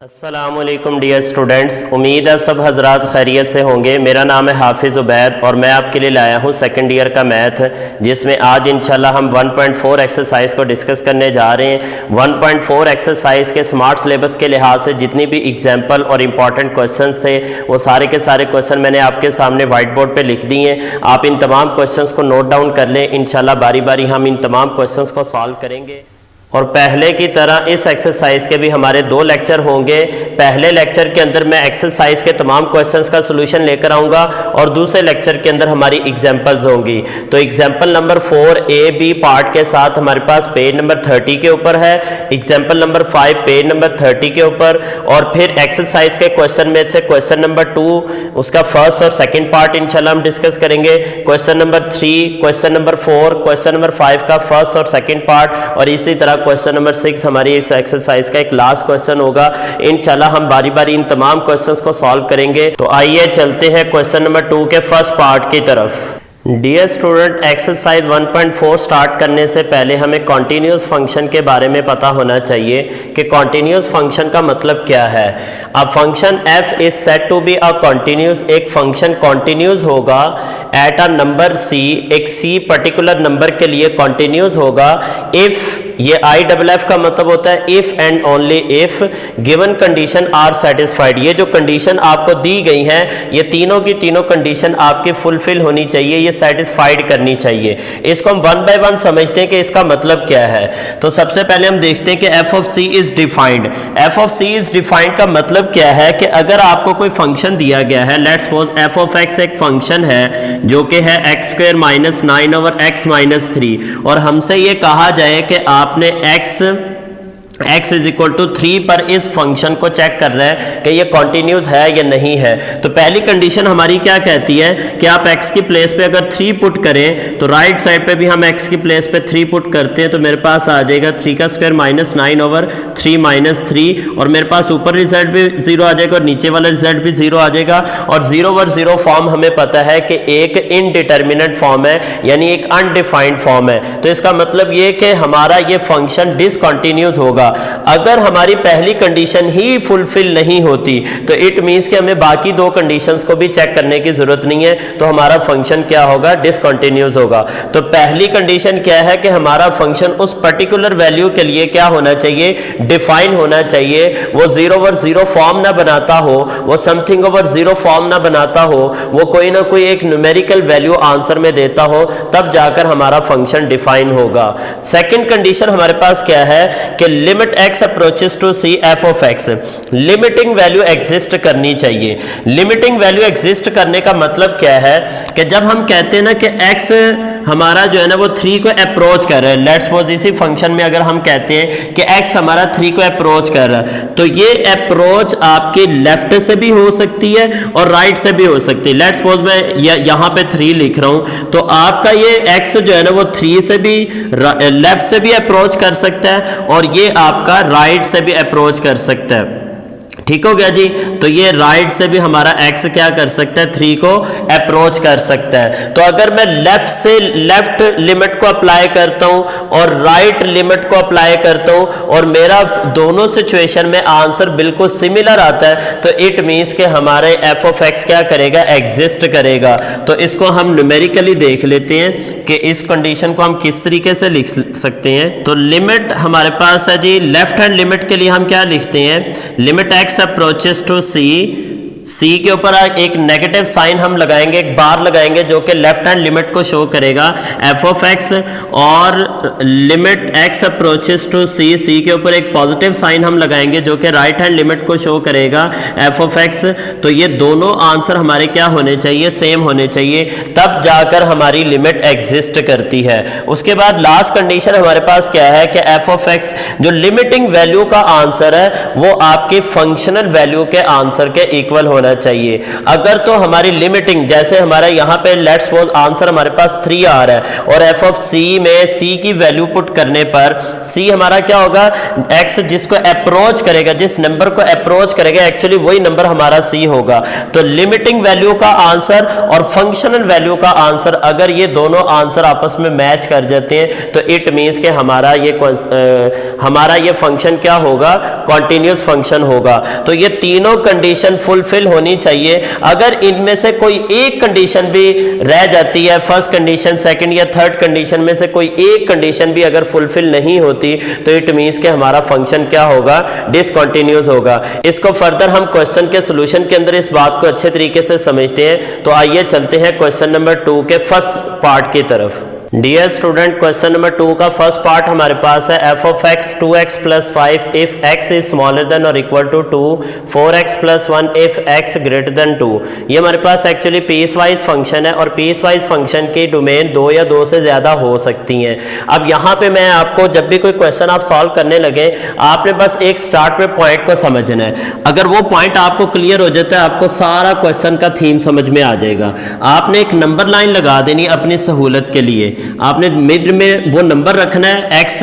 अस्सलामुअलैकुम dear students, उम्मीद है सब हजरात खैरियत से होंगे। मेरा नाम है हाफिज़ उबैद और मैं आपके लिए लाया हूँ सेकंड ईयर का मैथ, जिसमें आज इंशाल्लाह हम 1.4 एक्सरसाइज को डिस्कस करने जा रहे हैं। 1.4 एक्सरसाइज के स्मार्ट सिलेबस के लिहाज से जितनी भी एग्जाम्पल और इम्पॉर्टेंट क्वेश्चंस थे वो सारे के सारे क्वेश्चन मैंने आपके सामने वाइट बोर्ड पर लिख दिए हैं। आप इन तमाम क्वेश्चन को नोट डाउन कर लें। इंशाल्लाह बारी बारी हम इन तमाम क्वेश्चन को सॉल्व करेंगे। और पहले की तरह इस एक्सरसाइज के भी हमारे 2 लेक्चर होंगे। पहले लेक्चर के अंदर मैं एक्सरसाइज के तमाम क्वेश्चंस का सॉल्यूशन लेकर आऊँगा और दूसरे लेक्चर के अंदर हमारी एग्जांपल्स होंगी। तो example number 4 A B part के साथ हमारे पास पेज नंबर 30 के ऊपर है, एग्जांपल नंबर 5 पेज नंबर 30 के ऊपर, और फिर एक्सरसाइज के क्वेश्चन में से क्वेश्चन नंबर 2 उसका फर्स्ट और सेकेंड पार्ट इंशाल्लाह हम डिस्कस करेंगे। Question number 3, question number 4, question number 5 का फर्स्ट और सेकेंड पार्ट, और इसी तरह क्वेश्चन नंबर 6 हमारी इस एक्सरसाइज का एक लास्ट क्वेश्चन होगा। इंशाल्लाह हम बारी बारी इन तमाम क्वेश्चंस को सॉल्व करेंगे। तो आइए चलते हैं क्वेश्चन नंबर 2 के फर्स्ट पार्ट की तरफ। डियर स्टूडेंट, एक्सरसाइज 1.4 स्टार्ट करने से पहले हमें कॉन्टिन्यूस फंक्शन के बारे में पता होना चाहिए कि कॉन्टिन्यूस फंक्शन का मतलब क्या है। A function f is said to be a continuous, एक फंक्शन कॉन्टिन्यूस होगा एट अ नंबर c, एक c पर्टिकुलर नंबर के लिए कॉन्टिन्यूस होगा इफ, ये IFF का मतलब होता है if and only if given condition are satisfied. ये जो कंडीशन आपको दी गई है ये तीनों की तीनों कंडीशन आपकी फुलफिल होनी चाहिए, ये सेटिस्फाइड करनी चाहिए। इसको हम 1 बाय 1 समझते हैं कि इसका मतलब क्या है। तो सबसे पहले हम देखते हैं कि f of c is defined. f of c is defined का मतलब क्या है कि अगर आपको कोई फंक्शन दिया गया है, let's suppose f of x एक फंक्शन है जो कि है x² - 9 ओवर x - 3, और हमसे ये कहा जाए कि आपने x इज इक्वल टू 3 पर इस फंक्शन को चेक कर रहे हैं कि ये कॉन्टिन्यूस है या नहीं है। तो पहली कंडीशन हमारी क्या कहती है कि आप x की प्लेस पे अगर 3 पुट करें तो राइट साइड पे भी हम x की प्लेस पे 3 पुट करते हैं तो मेरे पास आ जाएगा 3 का स्क्वायर - 9 ओवर 3 - 3, और मेरे पास ऊपर रिजल्ट भी 0 आ जाएगा और नीचे वाला रिजल्ट भी 0 आ जाएगा। और 0 ओवर 0 फॉर्म हमें पता है कि एक इनडिटर्मिनेट फॉर्म है, यानी एक अनडिफाइंड फॉर्म है। तो इसका मतलब ये कि हमारा ये फंक्शन डिसकंटिन्यूस होगा। अगर हमारी पहली कंडीशन ही फुलफिल नहीं होती तो इट मींस कि हमें बाकी 2 कंडीशंस को भी चेक करने की जरूरत नहीं है, तो हमारा फंक्शन क्या होगा, डिसकंटिन्यूस होगा। तो पहली कंडीशन क्या है कि हमारा फंक्शन उस पर्टिकुलर वैल्यू के लिए क्या होना चाहिए, डिफाइन होना चाहिए। वो 0 ओवर 0 फॉर्म ना बनाता हो, वो समथिंग ओवर 0 फॉर्म ना बनाता हो, वो कोई ना कोई एक न्यूमेरिकल वैल्यू आंसर में देता हो, तब जाकर हमारा फंक्शन डिफाइन होगा। सेकेंड कंडीशन हमारे पास क्या है कि limit x approaches to c f of x, limiting value exist करनी चाहिए। लिमिटिंग वैल्यू एग्जिस्ट करने का मतलब क्या है कि जब हम कहते हैं ना कि x हमारा जो है ना वो 3 को अप्रोच कर रहा है, लेट्स सपोज इसी फंक्शन में अगर हम कहते हैं कि x हमारा 3 को अप्रोच कर रहा है, तो ये अप्रोच आपके लेफ्ट से भी हो सकती है और राइट से भी हो सकती है। लेट्स सपोज मैं यहाँ पे 3 लिख रहा हूं, तो आपका ये x जो है ना वो 3 से भी लेफ्ट से भी अप्रोच कर सकता है और ये आपका राइट से भी अप्रोच कर सकता है। ठीक हो गया जी। तो ये राइट से भी हमारा x क्या कर सकता है, 3 को अप्रोच कर सकता है। तो अगर मैं लेफ्ट से लेफ्ट लिमिट को अप्लाई करता हूं और राइट लिमिट को अप्लाई करता हूं और मेरा दोनों सिचुएशन में आंसर बिल्कुल सिमिलर आता है, तो इट मींस कि हमारे f ऑफ x क्या करेगा, एग्जिस्ट करेगा। तो इसको हम न्यूमेरिकली देख लेते हैं कि इस कंडीशन को हम किस तरीके से लिख सकते हैं। तो लिमिट हमारे पास है जी, लेफ्ट हैंड लिमिट के लिए हम क्या लिखते हैं, limit x approaches to c के ऊपर एक नेगेटिव साइन हम लगाएंगे, एक बार लगाएंगे जो कि लेफ्ट हैंड लिमिट को शो करेगा f ऑफ x, और limit x approaches to c के ऊपर एक पॉजिटिव साइन हम लगाएंगे जो कि राइट हैंड लिमिट को शो करेगा f ऑफ x। तो ये दोनों आंसर हमारे क्या होने चाहिए, सेम होने चाहिए, तब जाकर हमारी लिमिट एग्जिस्ट करती है। उसके बाद लास्ट कंडीशन हमारे पास क्या है कि f ऑफ x जो लिमिटिंग वैल्यू का आंसर है वो आपके फंक्शनल वैल्यू के आंसर के इक्वल होना चाहिए। अगर तो हमारी लिमिटिंग, जैसे हमारा यहाँ पे लेट्स सपोज आंसर हमारे पास 3 आ रहा है और एफ ऑफ सी में सी की वैल्यू पुट करने पर सी हमारा क्या होगा, एक्स जिसको अप्रोच करेगा, जिस नंबर को अप्रोच करेगा एक्चुअली वही नंबर हमारा सी होगा। तो लिमिटिंग वैल्यू का आंसर और फंक्शनल वैल्यू का आंसर अगर ये दोनों आंसर आपस में मैच कर जाते हैं तो इट मींस कि हमारा ये फंक्शन क्या होगा, कॉन्टिन्यूस फंक्शन होगा। तो ये तीनों कंडीशन फुलफिल होनी चाहिए। अगर इनमें से कोई एक कंडीशन भी रह जाती है, फर्स्ट कंडीशन, सेकंड या थर्ड कंडीशन में से कोई एक कंडीशन भी अगर फुलफिल नहीं होती तो इट मींस कि हमारा फंक्शन क्या होगा, डिसकंटिन्यूअस होगा। इसको फर्दर हम क्वेश्चन के सॉल्यूशन के अंदर इस बात को अच्छे तरीके से समझते हैं। तो आइए चलते हैं क्वेश्चन नंबर 2 के फर्स्ट पार्ट की तरफ। डियर स्टूडेंट, क्वेश्चन नंबर 2 का फर्स्ट पार्ट हमारे पास है F of X 2x + 5 if x is smaller than और equal to 2, 4x + 1 if x greater than 2। ये हमारे पास एक्चुअली पीस वाइज फंक्शन है और पीस वाइज फंक्शन की डोमेन 2 या 2 से ज्यादा हो सकती हैं। अब यहाँ पे मैं आपको, जब भी कोई क्वेश्चन आप सॉल्व करने लगे, आपने बस एक स्टार्ट पे पॉइंट को समझना है। अगर वो पॉइंट आपको क्लियर हो जाता है, आपको सारा क्वेश्चन का थीम समझ में आ जाएगा। आपने एक नंबर लाइन लगा देनी अपनी सहूलत के लिए। आपने मिड में वो नंबर रखना है, x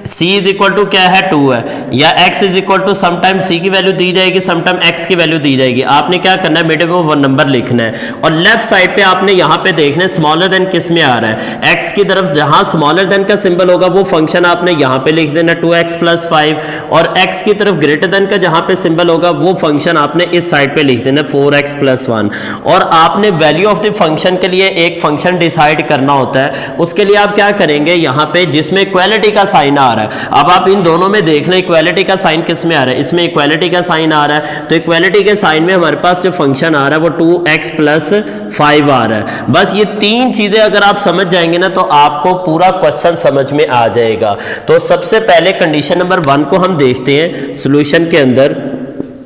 c is equal to क्या है, 2 है, या x is equal to sometime c की वैल्यू दी जाएगी, समटाइम x की वैल्यू दी जाएगी। आपने क्या करना है, मिड में वो नंबर लिखना है और लेफ्ट साइड पे आपने यहाँ पे देखना है स्मॉलर देन किस में आ रहा है, x की तरफ जहां स्मॉलर देन का सिंबल होगा वो फंक्शन आपने यहाँ पे लिख देना 2x + 5, और x की तरफ ग्रेटर देन का जहां पे सिंबल होगा वो फंक्शन आपने इस साइड पे लिख देना 4x + 1। और आपने वैल्यू ऑफ द फंक्शन के लिए एक फंक्शन डिसाइड करना होता है। उसके लिए आप क्या करेंगे, यहाँ पे जिसमें इक्वालिटी का साइन आ रहा है, अब आप इन दोनों में देख लें इक्वालिटी का साइन किस में आ रहा है, इसमें इक्वालिटी का साइन आ रहा है। तो इक्वालिटी के साइन में हमारे पास जो फंक्शन आ रहा है वो 2x + 5 आ रहा है। बस ये तीन चीजें अगर आप समझ जाएंगे ना तो आपको पूरा क्वेश्चन समझ में आ जाएगा। तो सबसे पहले कंडीशन नंबर 1 को हम देखते हैं सॉल्यूशन के अंदर,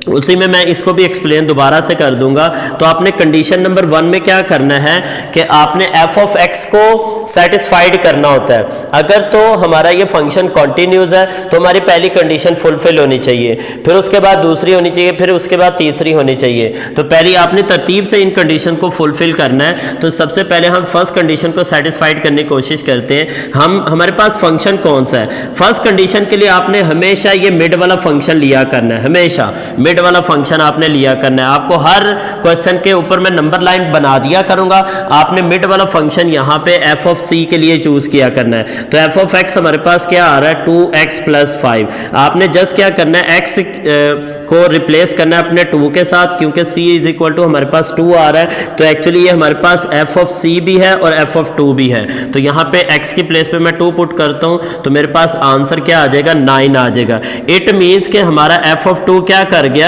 उसी में मैं इसको भी एक्सप्लेन दोबारा से कर दूंगा। तो आपने कंडीशन नंबर 1 में क्या करना है कि आपने f ऑफ x को सेटिस्फाइड करना होता है। अगर तो हमारा ये फंक्शन कॉन्टिन्यूस है तो हमारी पहली कंडीशन फुलफिल होनी चाहिए, फिर उसके बाद दूसरी होनी चाहिए, फिर उसके बाद तीसरी होनी चाहिए। तो पहले आपने तरतीब से इन कंडीशन को फुलफिल करना है। तो सबसे पहले हम फर्स्ट कंडीशन को सेटिस्फाइड करने की कोशिश करते हैं। हमारे पास फंक्शन कौन सा है, फर्स्ट कंडीशन के लिए आपने हमेशा ये मिड वाला फंक्शन लिया करना है, हमेशा मिड वाला फंक्शन आपने लिया करना है। आपको हर क्वेश्चन के ऊपर मैं नंबर लाइन बना दिया करूंगा, आपने मिड वाला फंक्शन यहाँ पे f ऑफ c के लिए चूज किया करना है। तो f ऑफ x हमारे पास क्या आ रहा है, 2x + 5। आपने जस्ट क्या करना है, x को रिप्लेस करना है अपने 2 के साथ, क्योंकि c इज इक्वल टू हमारे पास 2 आ रहा है। तो एक्चुअली ये हमारे पास f ऑफ c भी है और f ऑफ 2 भी है। तो यहाँ पे x की प्लेस पे मैं 2 पुट करता हूँ तो मेरे पास आंसर क्या आ जाएगा, 9 आ जाएगा। इट मीन्स कि हमारा f ऑफ 2 क्या कर गया,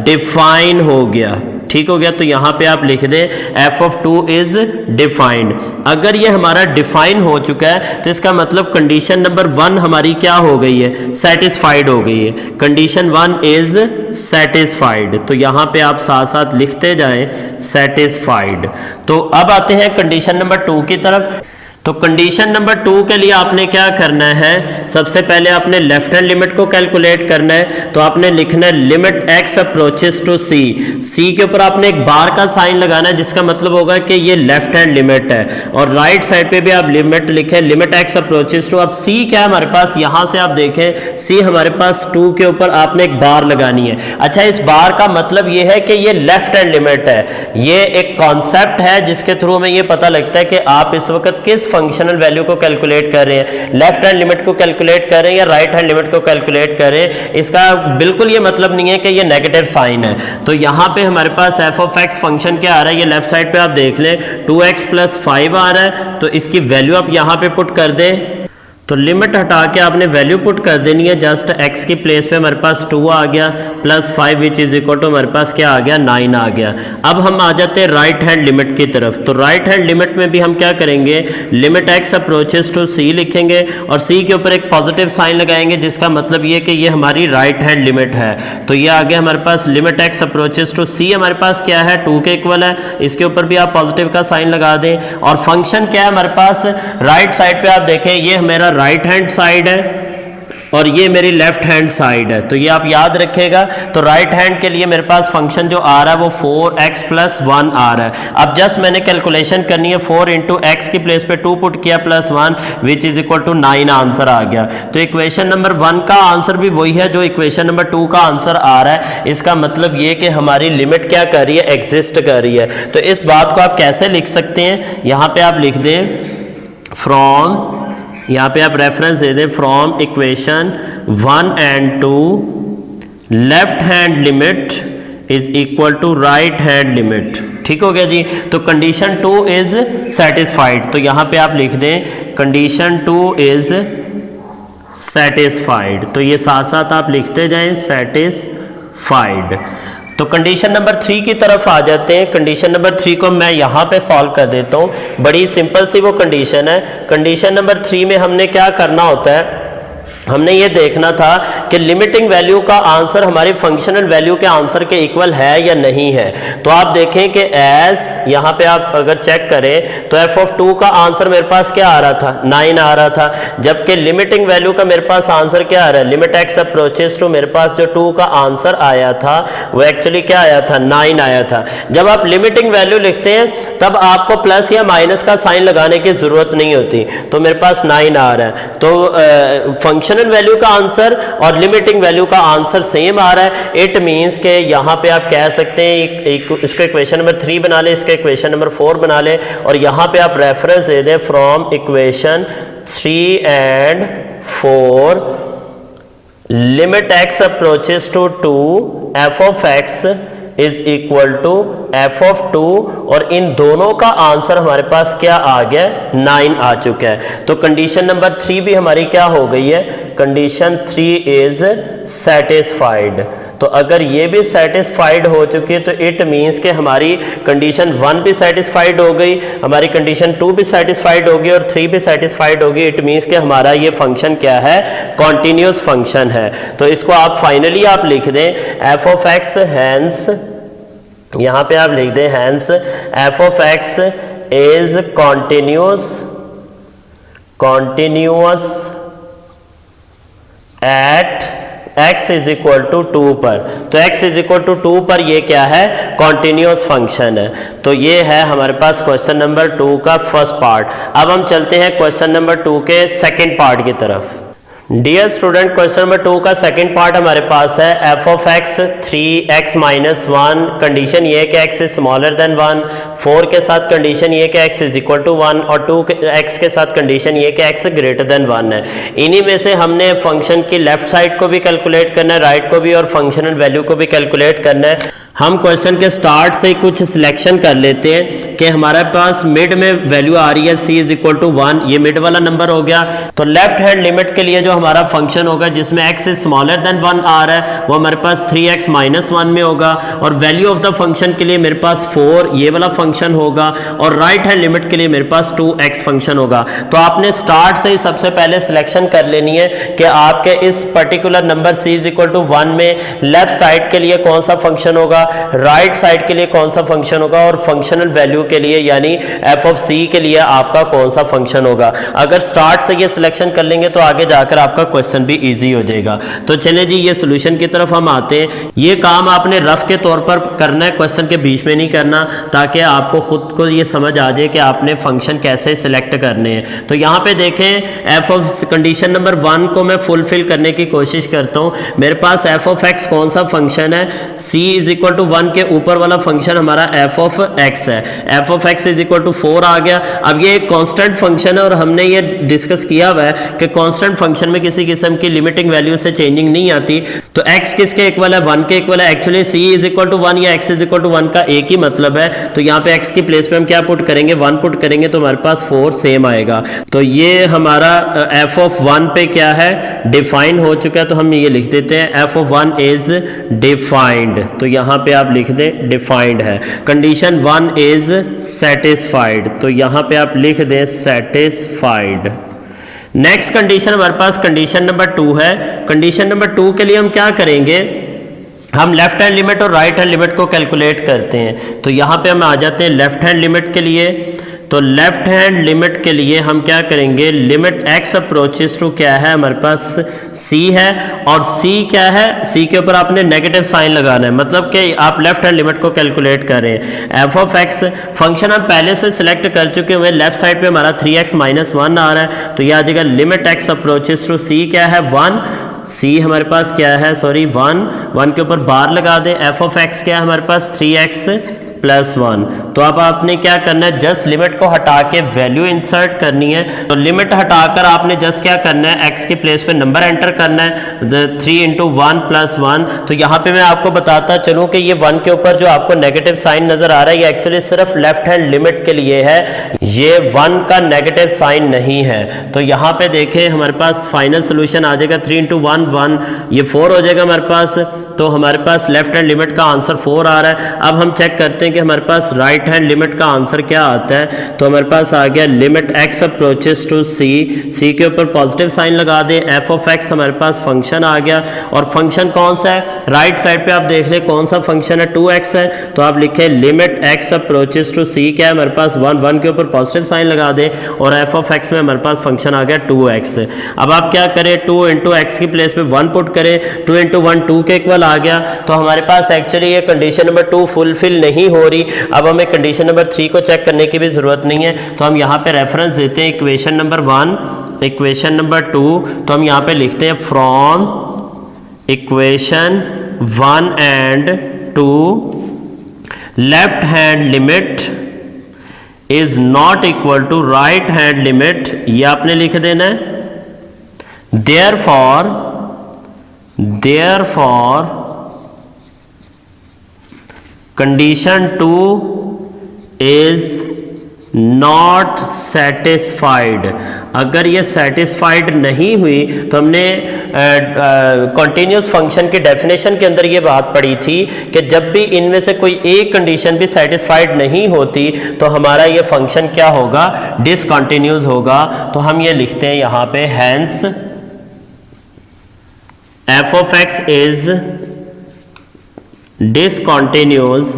डिफाइन हो गया। ठीक हो गया। तो यहां पे आप लिख दें f ऑफ 2 इज डिफाइंड। अगर ये हमारा डिफाइन हो चुका है तो इसका मतलब कंडीशन नंबर 1 हमारी क्या हो गई है, सेटिस्फाइड हो गई है। Condition 1 is satisfied. तो यहां पे आप साथ साथ लिखते जाएं सेटिस्फाइड। तो अब आते हैं कंडीशन नंबर 2 की तरफ। तो कंडीशन नंबर 2 के लिए आपने क्या करना है, सबसे पहले आपने लेफ्ट हैंड लिमिट को कैलकुलेट करना है। तो आपने लिखना है limit x approaches to c। c के ऊपर आपने एक बार का साइन लगाना है जिसका मतलब होगा कि ये लेफ्ट हैंड लिमिट है, और राइट साइड पे भी आप लिमिट लिखें लिमिट x अप्रोचेस टू। अब c क्या है हमारे पास, यहां से आप देखें c हमारे पास 2 के ऊपर आपने एक बार लगानी है। अच्छा, इस बार का मतलब ये है कि ये लेफ्ट हैंड लिमिट है। ये एक कॉन्सेप्ट है जिसके थ्रू हमें ये पता लगता है कि आप इस वक्त किस फंक्शनल वैल्यू को कैलकुलेट कर रहे हैं, लेफ्ट हैंड लिमिट को कैलकुलेट कर रहे हैं या राइट हैंड लिमिट को कैलकुलेट कर रहे हैं। इसका बिल्कुल ये मतलब नहीं है कि ये नेगेटिव साइन है। तो यहां पे हमारे पास f ऑफ x फंक्शन क्या आ रहा है, ये लेफ्ट साइड पे आप देख लें 2x + 5 आ रहा है। तो इसकी वैल्यू आप यहां पे पुट कर दें। तो लिमिट हटा के आपने वैल्यू पुट कर देनी है। जस्ट x की प्लेस पे हमारे पास 2 आ गया +5 विच इज इक्वल टू हमारे पास क्या आ गया, 9 आ गया। अब हम आ जाते हैं राइट हैंड लिमिट की तरफ। तो राइट हैंड लिमिट में भी हम क्या करेंगे, limit x approaches to c लिखेंगे और c के ऊपर एक पॉजिटिव साइन लगाएंगे जिसका मतलब ये कि ये हमारी राइट हैंड लिमिट है। तो ये आ गया हमारे पास limit x approaches to c हमारे पास क्या है, 2 के इक्वल है। इसके ऊपर भी आप पॉजिटिव का साइन लगा दें। और फंक्शन क्या है हमारे पास, राइट साइड पे आप देखें ये मेरा राइट हैंड साइड है और ये मेरी लेफ्ट हैंड साइड है। तो ये आप याद रखिएगा। तो राइट हैंड के लिए मेरे पास फंक्शन जो आ रहा है वो 4x + 1 आ रहा है। अब जस्ट मैंने कैलकुलेशन करनी है, 4 × x की प्लेस पे 2 पुट किया +1 which is equal to 9 answer आ गया। तो इक्वेशन नंबर 1 का आंसर भी वही है जो इक्वेशन नंबर 2 का आंसर आ रहा है। इसका मतलब ये कि हमारी लिमिट क्या कर रही है, एग्जिस्ट कर रही है। तो इस बात को आप कैसे लिख सकते हैं, यहाँ पे आप लिख दें फ्रॉम, यहाँ पे आप रेफरेंस दे दें from equation 1 and 2 left hand limit is equal to right hand limit. ठीक हो गया जी। तो कंडीशन 2 इज सेटिस्फाइड। तो यहाँ पे आप लिख दें कंडीशन 2 इज सेटिस्फाइड। तो ये साथ साथ आप लिखते जाएं सेटिस्फाइड। तो कंडीशन नंबर 3 की तरफ आ जाते हैं। कंडीशन नंबर 3 को मैं यहाँ पे सॉल्व कर देता हूँ। बड़ी सिंपल सी वो कंडीशन है। कंडीशन नंबर 3 में हमने क्या करना होता है, हमने ये देखना था कि लिमिटिंग वैल्यू का आंसर हमारी फंक्शनल वैल्यू के आंसर के इक्वल है या नहीं है। तो आप देखें कि एस, यहाँ पे आप अगर चेक करें तो f(2) का आंसर मेरे पास क्या आ रहा था, 9 आ रहा था, जबकि लिमिटिंग वैल्यू का मेरे पास आंसर क्या आ रहा है, लिमिट x अप्रोचेस टू, मेरे पास जो 2 का आंसर आया था वो एक्चुअली क्या आया था, 9 आया था। जब आप लिमिटिंग वैल्यू लिखते हैं तब आपको प्लस या माइनस का साइन लगाने की जरूरत नहीं होती। तो मेरे पास 9 आ रहा है। तो फंक्शनल वैल्यू का आंसर और लिमिटिंग वैल्यू का आंसर सेम आ रहा है। इट मींस के यहाँ पे आप कह सकते हैं इसका इक्वेशन नंबर 3 बना ले, इसका इक्वेशन नंबर 4 बना ले, और यहाँ पे आप रेफरेंस दे दें from equation 3 and 4 limit x approaches to 2 f(x) is equal to f(2), और इन दोनों का आंसर हमारे पास क्या आ गया, 9 आ चुका है। तो कंडीशन नंबर 3 भी हमारी क्या हो गई है, कंडीशन 3 इज सेटिस्फाइड। तो अगर ये भी सेटिस्फाइड हो चुकी है तो इट मींस कि हमारी कंडीशन 1 भी सेटिस्फाइड हो गई, हमारी कंडीशन 2 भी सेटिस्फाइड होगी और 3 भी सेटिस्फाइड होगी। इट मींस कि हमारा ये फंक्शन क्या है, कॉन्टिन्यूस फंक्शन है। तो इसको आप फाइनली आप लिख दें f(x) हैंस, यहाँ पे आप लिख दें hence f(x) is continuous at x is equal to 2 पर। तो x इज इक्वल टू 2 पर ये क्या है, कॉन्टिन्यूअस फंक्शन है। तो ये है हमारे पास क्वेश्चन नंबर 2 का फर्स्ट पार्ट। अब हम चलते हैं क्वेश्चन नंबर 2 के सेकंड पार्ट की तरफ। डियर स्टूडेंट, क्वेश्चन नंबर 2 का सेकंड पार्ट हमारे पास है f(x) 3x - 1, कंडीशन ये है कि x इज स्मॉलर देन 1, 4 के साथ कंडीशन ये है कि x इज इक्वल टू 1, और 2x के साथ कंडीशन ये है कि x ग्रेटर देन 1 है। इन्हीं में से हमने फंक्शन की लेफ्ट साइड को भी कैलकुलेट करना है, राइट को भी, और फंक्शनल वैल्यू को भी कैलकुलेट करना है। हम क्वेश्चन के स्टार्ट से कुछ सिलेक्शन कर लेते हैं कि हमारे पास मिड में वैल्यू आ रही है c इज इक्वल टू 1, ये मिड वाला नंबर हो गया। तो लेफ्ट हैंड लिमिट के लिए जो हमारा फंक्शन होगा जिसमें x इज स्मॉलर देन 1 आ रहा है वो हमारे पास 3x - 1 में होगा, और वैल्यू ऑफ द फंक्शन के लिए मेरे पास 4 ये वाला फंक्शन होगा, और राइट हैंड लिमिट के लिए मेरे पास 2x फंक्शन होगा। तो आपने स्टार्ट से ही सबसे पहले सिलेक्शन कर लेनी है कि आपके इस particular number c is equal to 1 में लेफ्ट साइड के लिए कौन सा फंक्शन होगा, राइट साइड के लिए कौन सा फंक्शन होगा, और फंक्शनल वैल्यू के लिए यानी f(c) के लिए आपका कौन सा फंक्शन होगा। अगर स्टार्ट से ये सिलेक्शन कर लेंगे तो आगे जाकर आपका क्वेश्चन भी इजी हो जाएगा। तो चलिए जी, ये सॉल्यूशन की तरफ हम आते हैं। ये काम आपने रफ के तौर पर करना है, क्वेश्चन के बीच में नहीं करना, ताकि आपको खुद को ये समझ आ जाए कि आपने फंक्शन कैसे सिलेक्ट करने हैं। तो यहाँ पे देखें कंडीशन नंबर 1 को मैं फुलफिल करने की कोशिश करता हूँ। मेरे पास f(x) कौन सा फंक्शन है, c इज इक्वल टू 1 के ऊपर वाला फंक्शन हमारा f(x) है, f(x) इज इक्वल टू 4 आ गया। अब ये एक कांस्टेंट फंक्शन है और हमने ये डिस्कस किया हुआ है कि कांस्टेंट फंक्शन में किसी किस्म की लिमिटिंग वैल्यू से चेंजिंग नहीं आती। तो x किसके इक्वल है, 1 के इक्वल है। Actually c is equal to 1 या x इज इक्वल टू 1 का एक ही मतलब है। तो यहाँ पे x की प्लेस पे हम क्या पुट करेंगे, 1 पुट करेंगे, तो हमारे पास 4 सेम आएगा। तो ये हमारा f(1) पे क्या है, डिफाइन हो चुका है। तो हम ये लिख देते हैं f(1) इज डिफाइंड। तो यहाँ पे आप लिख दें डिफाइंड है। कंडीशन 1 इज सेटिस्फाइड, तो यहाँ पे आप लिख दें सेटिस्फाइड। नेक्स्ट कंडीशन हमारे पास कंडीशन नंबर 2 है। कंडीशन नंबर 2 के लिए हम क्या करेंगे, हम लेफ्ट हैंड लिमिट और राइट हैंड लिमिट को कैलकुलेट करते हैं। तो यहाँ पे हम आ जाते हैं लेफ्ट हैंड लिमिट के लिए। तो लेफ्ट हैंड लिमिट के लिए हम क्या करेंगे, लिमिट x अप्रोचेस टू क्या है हमारे पास c है, और c क्या है, c के ऊपर आपने नेगेटिव साइन लगाना है, मतलब कि आप लेफ्ट हैंड लिमिट को कैलकुलेट कर रहे हैं। f ऑफ x फंक्शन हम पहले से सिलेक्ट कर चुके हुए, लेफ्ट साइड पे हमारा 3x माइनस 1 आ रहा है, तो ये आ जाएगा limit x approaches to c क्या है 1, c हमारे पास क्या है, सॉरी 1 के ऊपर बार लगा दें, f ऑफ x क्या है हमारे पास 3x प्लस 1। तो अब आपने क्या करना है, जस्ट लिमिट को हटा के वैल्यू इंसर्ट करनी है। तो लिमिट हटाकर आपने जस्ट क्या करना है, x के प्लेस पे नंबर एंटर करना है, 3 इंटू 1 प्लस 1। तो यहाँ पे मैं आपको बताता चलूँ कि ये 1 के ऊपर जो आपको नेगेटिव साइन नजर आ रहा है, ये एक्चुअली सिर्फ लेफ्ट हैंड लिमिट के लिए है, ये 1 का नेगेटिव साइन नहीं है। तो यहाँ पे देखें हमारे पास फाइनल सोल्यूशन आ जाएगा 3 इंटू 1 1, ये 4 हो जाएगा हमारे पास। तो हमारे पास लेफ्ट हैंड लिमिट का आंसर 4 आ रहा है। अब हम चेक करते हैं कि हमारे पास राइट हैंड लिमिट का आंसर क्या आता है। तो हमारे पास आ गया limit x approaches to c के ऊपर पॉजिटिव साइन लगा दें, f ऑफ x हमारे पास फंक्शन आ गया, और फंक्शन कौन सा है, राइट साइड पे आप देख लें कौन सा फंक्शन है, 2x है। तो आप लिखें limit x approaches to c क्या है हमारे पास 1 के ऊपर पॉजिटिव साइन लगा दें, और f ऑफ x में हमारे पास फंक्शन आ गया 2x। अब आप क्या करें, 2 इंटू एक्स की प्लेस पे 1 पुट करें, 2 इंटू 1 2 के इक्वल आ गया। तो हमारे पास एक्चुअली ये कंडीशन नंबर 2 फुलफिल नहीं हो रही। अब हमें कंडीशन नंबर 3 को चेक करने की भी जरूरत नहीं है, तो हम यहाँ पे रेफरेंस देते हैं इक्वेशन नंबर 1, इक्वेशन नंबर 2। तो हम यहाँ पे लिखते हैं from equation 1 and 2 left hand limit is not equal to right hand limit, ये आपने लिख देना है। therefore condition 2 is not satisfied। अगर ये सेटिस्फाइड नहीं हुई तो हमने कॉन्टिन्यूस फंक्शन की डेफिनेशन के अंदर ये बात पढ़ी थी कि जब भी इनमें से कोई एक कंडीशन भी सेटिस्फाइड नहीं होती तो हमारा ये फंक्शन क्या होगा, डिसकंटिन्यूस होगा। तो हम ये लिखते हैं यहाँ पे hence f of x is discontinuous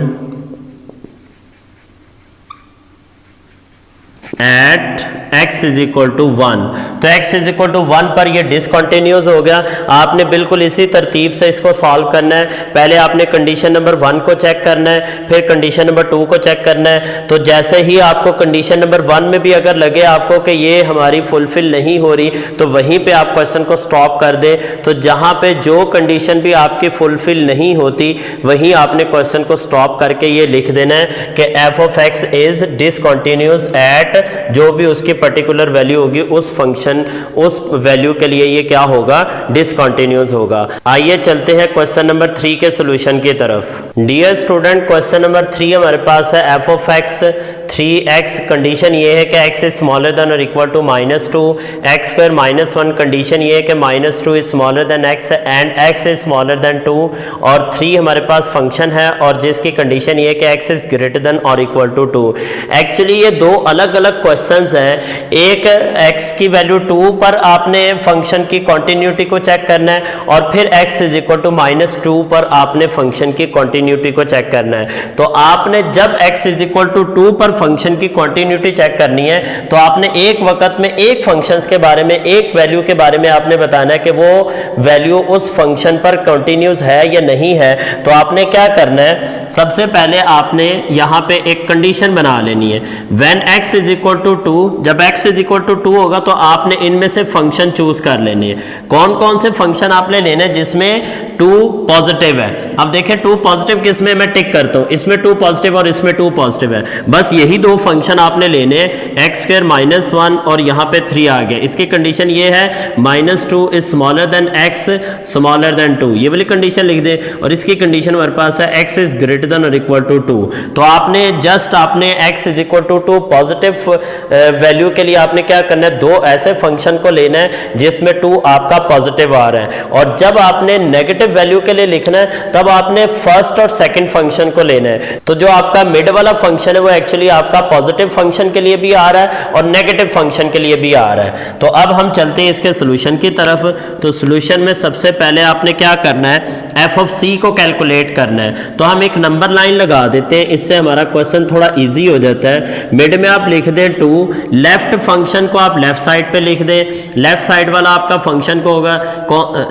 at x is equal to 1। तो x is equal to 1 पर ये डिसकंटिन्यूस हो गया। आपने बिल्कुल इसी तरतीब से इसको सॉल्व करना है। पहले आपने कंडीशन नंबर 1 को चेक करना है, फिर कंडीशन नंबर 2 को चेक करना है। तो जैसे ही आपको कंडीशन नंबर 1 में भी अगर लगे आपको कि ये हमारी फुलफिल नहीं हो रही, तो वहीं पे आप क्वेश्चन को स्टॉप कर दे। तो जहाँ पे जो कंडीशन भी आपकी फुलफिल नहीं होती वहीं आपने क्वेश्चन को स्टॉप करके ये लिख देना है कि f of x is discontinuous at, जो भी उसकी पर्टिकुलर वैल्यू होगी उस फंक्शन उस वैल्यू के लिए ये क्या होगा, डिसकंटिन्यूस होगा। आइए चलते हैं क्वेश्चन नंबर 3 के सॉल्यूशन की तरफ। डियर स्टूडेंट, क्वेश्चन नंबर 3 हमारे पास है f of x 3x, condition ये है कि x इज स्मॉलर देन और equal to -2, x square -1, condition ये है कि -2 is smaller than x and x is smaller than 2, और 3 हमारे पास फंक्शन है और जिसकी कंडीशन ये है कि x इज ग्रेटर देन और इक्वल टू 2। एक्चुअली ये दो अलग अलग क्वेश्चंस हैं। एक x की वैल्यू 2 पर आपने फंक्शन की कॉन्टिन्यूटी को चेक करना है, और फिर x इज इक्वल टू -2 पर आपने फंक्शन की कॉन्टिन्यूटी को चेक करना है। तो आपने जब x इज इक्वल टू 2 पर फंक्शन की कॉन्टिन्यूटी चेक करनी है तो आपने एक वक्त में एक फंक्शंस के बारे में, एक वैल्यू के बारे में आपने बताना है कि वो वैल्यू उस फंक्शन पर कंटिन्यूस है या नहीं है। तो आपने क्या करना है, सबसे पहले आपने यहां पे एक कंडीशन बना लेनी है। When x is equal to 2, जब x इज इक्वल टू 2 होगा तो आपने इनमें से फंक्शन चूज कर लेने हैं। कौन कौन से फंक्शन आपने लेने हैं जिसमें 2 पॉजिटिव है। अब देखें 2 पॉजिटिव किसमें, मैं टिक करता हूं, इसमें 2 पॉजिटिव और इसमें 2 पॉजिटिव है। बस यही दो फंक्शन आपने लेने हैं, x स्क्वायर -1 और यहाँ पे 3 आ गया। इसकी कंडीशन ये है -2 is smaller than x smaller than 2, ये वाली कंडीशन लिख दे। और इसकी कंडीशन हमारे पास है x इज ग्रेटर देन और इक्वल टू 2। तो आपने जस्ट आपने x is equal to 2 positive value के लिए आपने क्या करना है, दो ऐसे फंक्शन को लेना है जिसमें 2 आपका पॉजिटिव आ रहा है। और जब आपने नेगेटिव वैल्यू के लिए लिखना है तब आपने फर्स्ट और सेकंड फंक्शन को लेना है। तो जो आपका मिड वाला फंक्शन है वो एक्चुअली आपका पॉजिटिव फंक्शन के लिए भी आ रहा है और नेगेटिव फंक्शन के लिए भी आ रहा है। तो अब हम चलते हैं इसके सोल्यूशन की तरफ। तो सोल्यूशन में सबसे पहले आपने क्या करना है, एफ ऑफ सी को कैलकुलेट करना है। तो हम एक नंबर लाइन लगा देते हैं, इससे हमारा क्वेश्चन थोड़ा इजी हो जाता है। मिड में आप लिख दें 2, लेफ्ट फंक्शन को आप लेफ्ट साइड पे लिख दें। लेफ्ट साइड वाला आपका फंक्शन को होगा,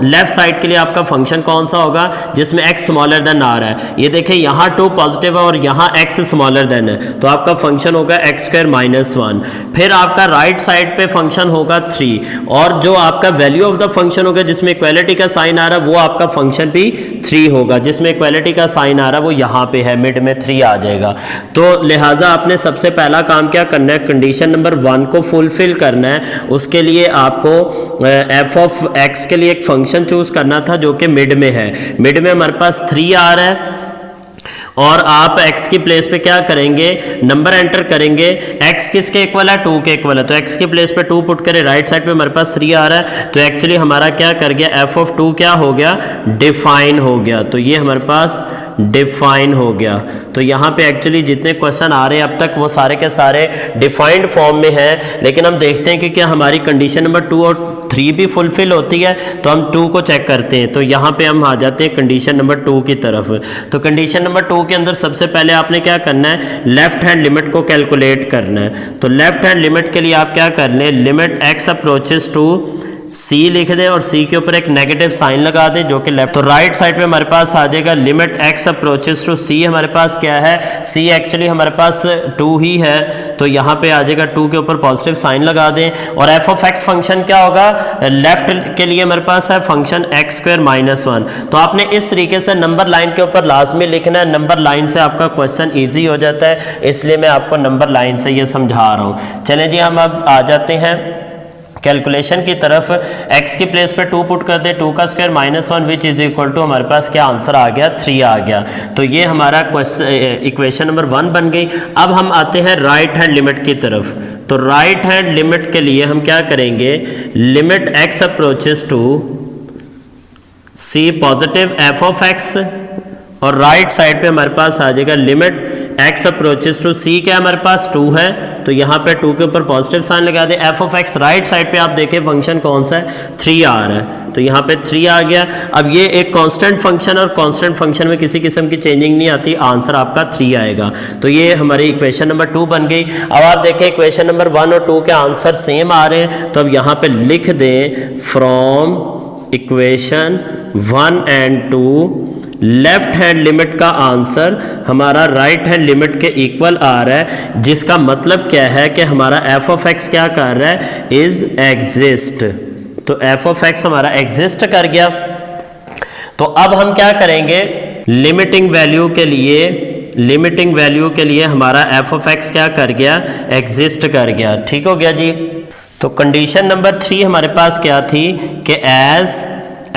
लेफ्ट साइड के लिए आपका फंक्शन कौन सा होगा जिसमें x स्मॉलर देन आ रहा है। ये देखिए यहाँ 2 पॉजिटिव है और यहाँ x स्मॉलर देन है, तो आपका फंक्शन होगा x स्क्वायर माइनस 1। फिर आपका राइट साइड पे फंक्शन होगा 3 और जो आपका वैल्यू ऑफ द फंक्शन होगा जिसमें इक्वालिटी का साइन आ रहा है वो आपका फंक्शन भी 3 होगा। जिसमें इक्वालिटी का साइन आ रहा है वो यहाँ पे है, मिड में 3 आ जाएगा। तो लिहाजा आपने सबसे पहला काम क्या करना है, कंडीशन नंबर 1 को फुलफिल करना है। उसके लिए आपको एफ ऑफ एक्स के लिए एक फंक्शन चूज करना था जो कि मिड में है। मिड में हमारे पास 3 आ रहा है और आप x की प्लेस पे क्या करेंगे, नंबर एंटर करेंगे। x किसके इक्वल है, 2 के इक्वल है, तो x की प्लेस पे 2 पुट करें। राइट साइड पे हमारे पास 3 आ रहा है, तो एक्चुअली हमारा क्या कर गया, f ऑफ 2 क्या हो गया, डिफाइन हो गया। तो ये हमारे पास डिफाइन हो गया। तो यहाँ पे एक्चुअली जितने क्वेश्चन आ रहे हैं अब तक वो सारे के सारे डिफाइंड फॉर्म में हैं, लेकिन हम देखते हैं कि क्या हमारी कंडीशन नंबर 2 और 3 भी फुलफिल होती है। तो हम 2 को चेक करते हैं। तो यहाँ पे हम आ जाते हैं कंडीशन नंबर 2 की तरफ। तो कंडीशन नंबर 2 के अंदर सबसे पहले आपने क्या करना है, लेफ्ट हैंड लिमिट को कैलकुलेट करना है। तो लेफ्ट हैंड लिमिट के लिए आप क्या कर लें, limit x approaches to c लिख दें और c के ऊपर एक नेगेटिव साइन लगा दें जो कि लेफ्ट। तो राइट साइड पे हमारे पास आ जाएगा limit x approaches to c। हमारे पास क्या है, c एक्चुअली हमारे पास 2 ही है, तो यहाँ पे आ जाएगा 2 के ऊपर पॉजिटिव साइन लगा दें। और f ऑफ x फंक्शन क्या होगा, लेफ्ट के लिए हमारे पास है फंक्शन x स्क्वायर माइनस 1। तो आपने इस तरीके से नंबर लाइन के ऊपर लाजमी लिखना है। नंबर लाइन से आपका क्वेश्चन ईजी हो जाता है, इसलिए मैं आपको नंबर लाइन से ये समझा रहा हूँ। चलें जी, हम अब आ जाते हैं कैलकुलेशन की तरफ। x की प्लेस पे 2 पुट कर दे, 2 का square minus 1 which is equal to हमारे पास क्या आंसर आ गया, 3 आ गया। तो ये हमारा इक्वेशन नंबर 1 बन गई। अब हम आते हैं राइट हैंड लिमिट की तरफ। तो राइट हैंड लिमिट के लिए हम क्या करेंगे, limit x approaches to c positive f of x और राइट साइड पे हमारे पास आ जाएगा limit x approaches to c। क्या हमारे पास 2 है, तो यहाँ पे 2 के ऊपर पॉजिटिव साइन लगा दे। f of x right side पे आप देखें फंक्शन कौन सा है, 3 आ रहा है, तो यहाँ पे 3 आ गया। अब ये एक कांस्टेंट फंक्शन और कांस्टेंट फंक्शन में किसी किस्म की चेंजिंग नहीं आती, आंसर आपका 3 आएगा। तो ये हमारी इक्वेशन नंबर 2 बन गई। अब आप देखें इक्वेशन नंबर 1 और 2 के आंसर सेम आ रहे हैं, तो अब यहाँ पे लिख दें from equation 1 and 2 left hand limit का आंसर हमारा राइट हैंड लिमिट के इक्वल आ रहा है, जिसका मतलब क्या है कि हमारा f ऑफ x क्या कर रहा है, इज एग्जिस्ट। तो f ऑफ x हमारा एग्जिस्ट कर गया। तो अब हम क्या करेंगे, लिमिटिंग वैल्यू के लिए हमारा f ऑफ x क्या कर गया, एग्जिस्ट कर गया। ठीक हो गया जी। तो कंडीशन नंबर 3 हमारे पास क्या थी कि एज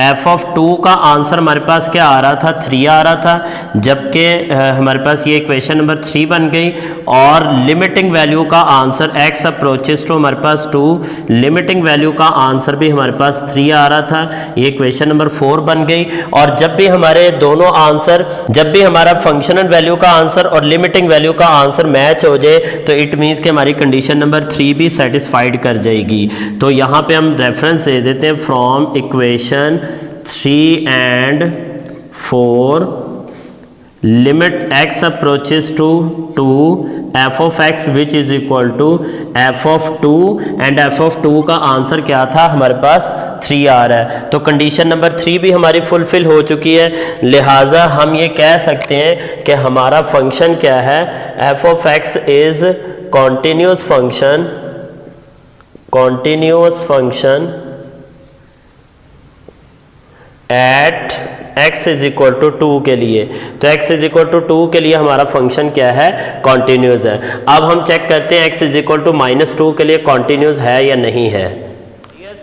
f ऑफ 2 का आंसर हमारे पास क्या आ रहा था, 3 आ रहा था, जबकि हमारे पास ये इक्वेशन नंबर 3 बन गई। और लिमिटिंग वैल्यू का आंसर x अप्रोचेस टू हमारे पास 2, लिमिटिंग वैल्यू का आंसर भी हमारे पास 3 आ रहा था, ये इक्वेशन नंबर 4 बन गई। और जब भी हमारे दोनों आंसर, जब भी हमारा फंक्शनल वैल्यू का आंसर और लिमिटिंग वैल्यू का आंसर मैच हो जाए तो इट मीन्स कि हमारी कंडीशन नंबर 3 भी सेटिस्फाइड कर जाएगी। तो यहाँ पे हम रेफरेंस दे देते हैं from equation 3 and 4 limit x approaches to 2 f of x which is equal to f of 2 and f of 2 का आंसर क्या था, हमारे पास 3 आ रहा है। तो कंडीशन नंबर 3 भी हमारी फुलफिल हो चुकी है, लिहाजा हम ये कह सकते हैं कि हमारा फंक्शन क्या है, f of x is continuous function at x is equal to 2 के लिए। तो x इज इक्वल टू 2 के लिए हमारा फंक्शन क्या है, कॉन्टिन्यूस है। अब हम चेक करते हैं x इज इक्वल टू -2 के लिए कॉन्टिन्यूस है या नहीं है।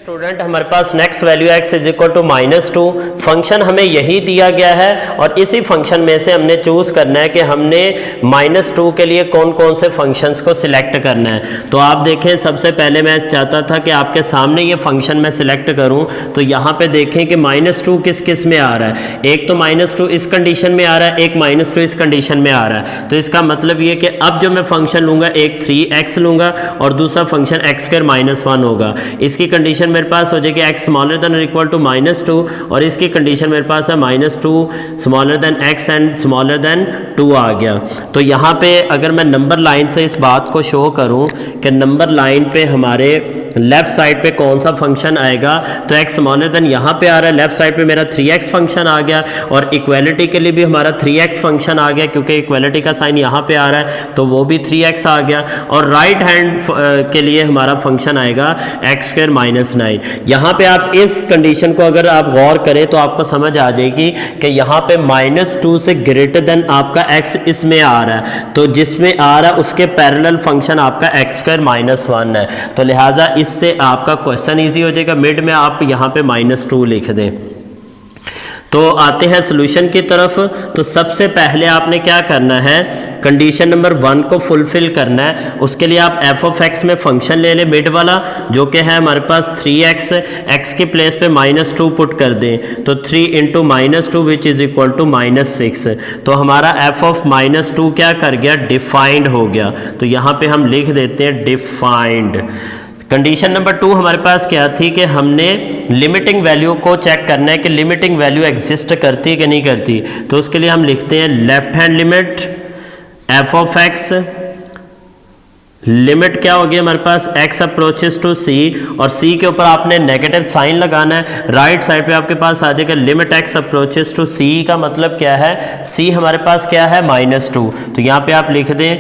स्टूडेंट हमारे पास next value x is equal to -2 function हमें यही दिया गया है और इसी फंक्शन में से हमने चूज करना है कि हमने -2 के लिए कौन कौन से फंक्शंस को सिलेक्ट करना है। तो आप देखें, सबसे पहले मैं चाहता था कि आपके सामने ये फंक्शन मैं सिलेक्ट करूं, तो यहाँ पे देखें कि -2 किस किस में आ रहा है। एक तो -2 इस कंडीशन में आ रहा है, एक -2 इस कंडीशन में आ रहा है। तो इसका मतलब ये कि अब जो मैं फंक्शन लूंगा, एक 3x लूंगा और दूसरा फंक्शन x² -1 होगा। इसकी कंडीशन मेरे पास हो जाएगी x स्मॉलर देन और इक्वल टू -2 और इसकी कंडीशन मेरे पास है -2 smaller than x and smaller than 2 आ गया। तो यहाँ पे अगर मैं नंबर लाइन से इस बात को शो करूँ कि नंबर लाइन पे हमारे लेफ्ट साइड पे कौन सा फंक्शन आएगा, तो x स्मॉलर देन यहाँ पे आ रहा है, लेफ्ट साइड पे मेरा 3x फंक्शन आ गया और इक्वलिटी के लिए भी हमारा 3x फंक्शन आ गया क्योंकि इक्वलिटी का साइन यहाँ पे आ रहा है, तो वो भी 3x आ गया। और राइट हैंड के लिए हमारा फंक्शन आएगा x² -9। यहाँ पे आप इस कंडीशन को अगर आप गौर करें तो आपको समझ आ जाएगी कि यहाँ पे -2 से ग्रेटर देन आपका x इसमें आ रहा है, तो जिसमें आ रहा है उसके पैरेलल फंक्शन आपका x² -1 है। तो लिहाजा इससे आपका क्वेश्चन इजी हो जाएगा। मिड में आप यहाँ पे -2 लिख दें। तो आते हैं सॉल्यूशन की तरफ। तो सबसे पहले आपने क्या करना है, कंडीशन नंबर 1 को फुलफिल करना है। उसके लिए आप f(x) में फंक्शन ले लें मिड वाला, जो कि है हमारे पास 3x, x की प्लेस पे -2 पुट कर दें, तो 3 into -2 which is equal to -6। तो हमारा f(-2) क्या कर गया, डिफाइंड हो गया। तो यहाँ पे हम लिख देते हैं डिफाइंड। कंडीशन नंबर 2 हमारे पास क्या थी कि हमने लिमिटिंग वैल्यू को चेक करना है कि लिमिटिंग वैल्यू एग्जिस्ट करती है कि नहीं करती। तो उसके लिए हम लिखते हैं left hand limit f(x), limit क्या होगी हमारे पास x अप्रोचेस टू c और c के ऊपर आपने नेगेटिव साइन लगाना है। राइट साइड पे आपके पास आ जाएगा limit x approaches to c का मतलब क्या है, c हमारे पास क्या है -2। तो यहाँ पे आप लिख दें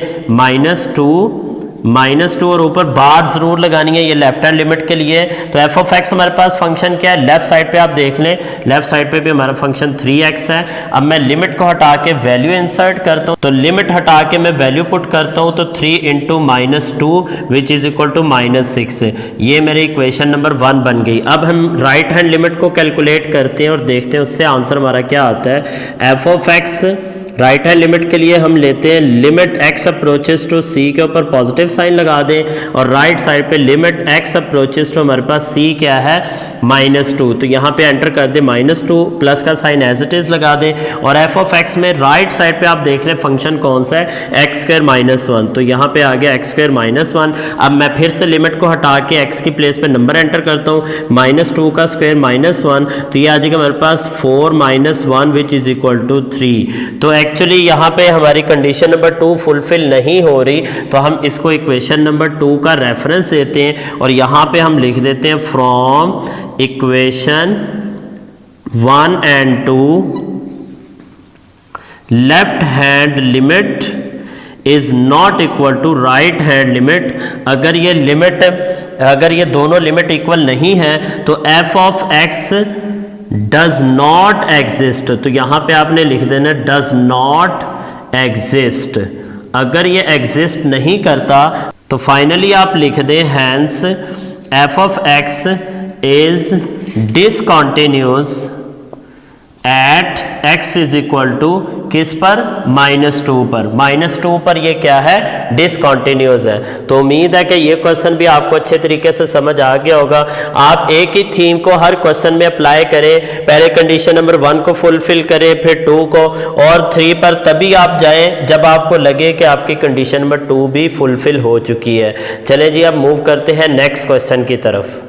-2 और ऊपर बार जरूर लगानी है, ये लेफ्ट हैंड लिमिट के लिए। तो f(x) हमारे पास फंक्शन क्या है, लेफ्ट साइड पे आप देख लें, लेफ्ट साइड पे भी हमारा फंक्शन 3x है। अब मैं लिमिट को हटा के वैल्यू इंसर्ट करता हूँ, तो लिमिट हटा के मैं वैल्यू पुट करता हूँ, तो 3 into -2 which is equal to -6। ये मेरी इक्वेशन नंबर 1 बन गई। अब हम राइट हैंड लिमिट को कैलकुलेट करते हैं और देखते हैं उससे आंसर हमारा क्या आता है। f(x) राइट हैंड लिमिट के लिए हम लेते हैं limit x approaches to c के ऊपर पॉजिटिव साइन लगा दें और राइट साइड पे लिमिट x अप्रोचेस टू हमारे पास c क्या है -2। तो यहाँ पे एंटर कर दें -2 प्लस का साइन एज इट इज लगा दें और f(x) में राइट साइड पे आप देख लें फंक्शन कौन सा है, x² -1। तो यहाँ पे आ गया x² -1। अब मैं फिर से लिमिट को हटा के x की प्लेस पे नंबर एंटर करता हूँ, -2 का स्क्वायर -1, तो ये आ जाएगा हमारे पास 4 - 1 विच इज इक्वल टू 3। तो एक्चुअली यहाँ पे हमारी कंडीशन नंबर 2 फुलफिल नहीं हो रही, तो हम इसको इक्वेशन नंबर 2 का रेफरेंस देते हैं और यहाँ पे हम लिख देते हैं from equation 1 and 2 left hand limit is not equal to right hand limit. अगर ये दोनों लिमिट इक्वल नहीं है तो f(x) डज नॉट एग्जिस्ट। तो यहाँ पे आपने लिख देना डज नॉट एग्जिस्ट। अगर ये एग्जिस्ट नहीं करता तो फाइनली आप लिख दें hence f(x) is discontinuous at x is equal to किस पर, -2 पर। -2 पर ये क्या है, डिसकंटिन्यूअस है। तो उम्मीद है कि ये क्वेश्चन भी आपको अच्छे तरीके से समझ आ गया होगा। आप एक ही थीम को हर क्वेश्चन में अप्लाई करें, पहले कंडीशन नंबर 1 को फुलफिल करें, फिर 2 को और 3 पर तभी आप जाएं जब आपको लगे कि आपकी कंडीशन नंबर 2 भी फुलफिल हो चुकी है। चलें जी, अब मूव करते हैं नेक्स्ट क्वेश्चन की तरफ।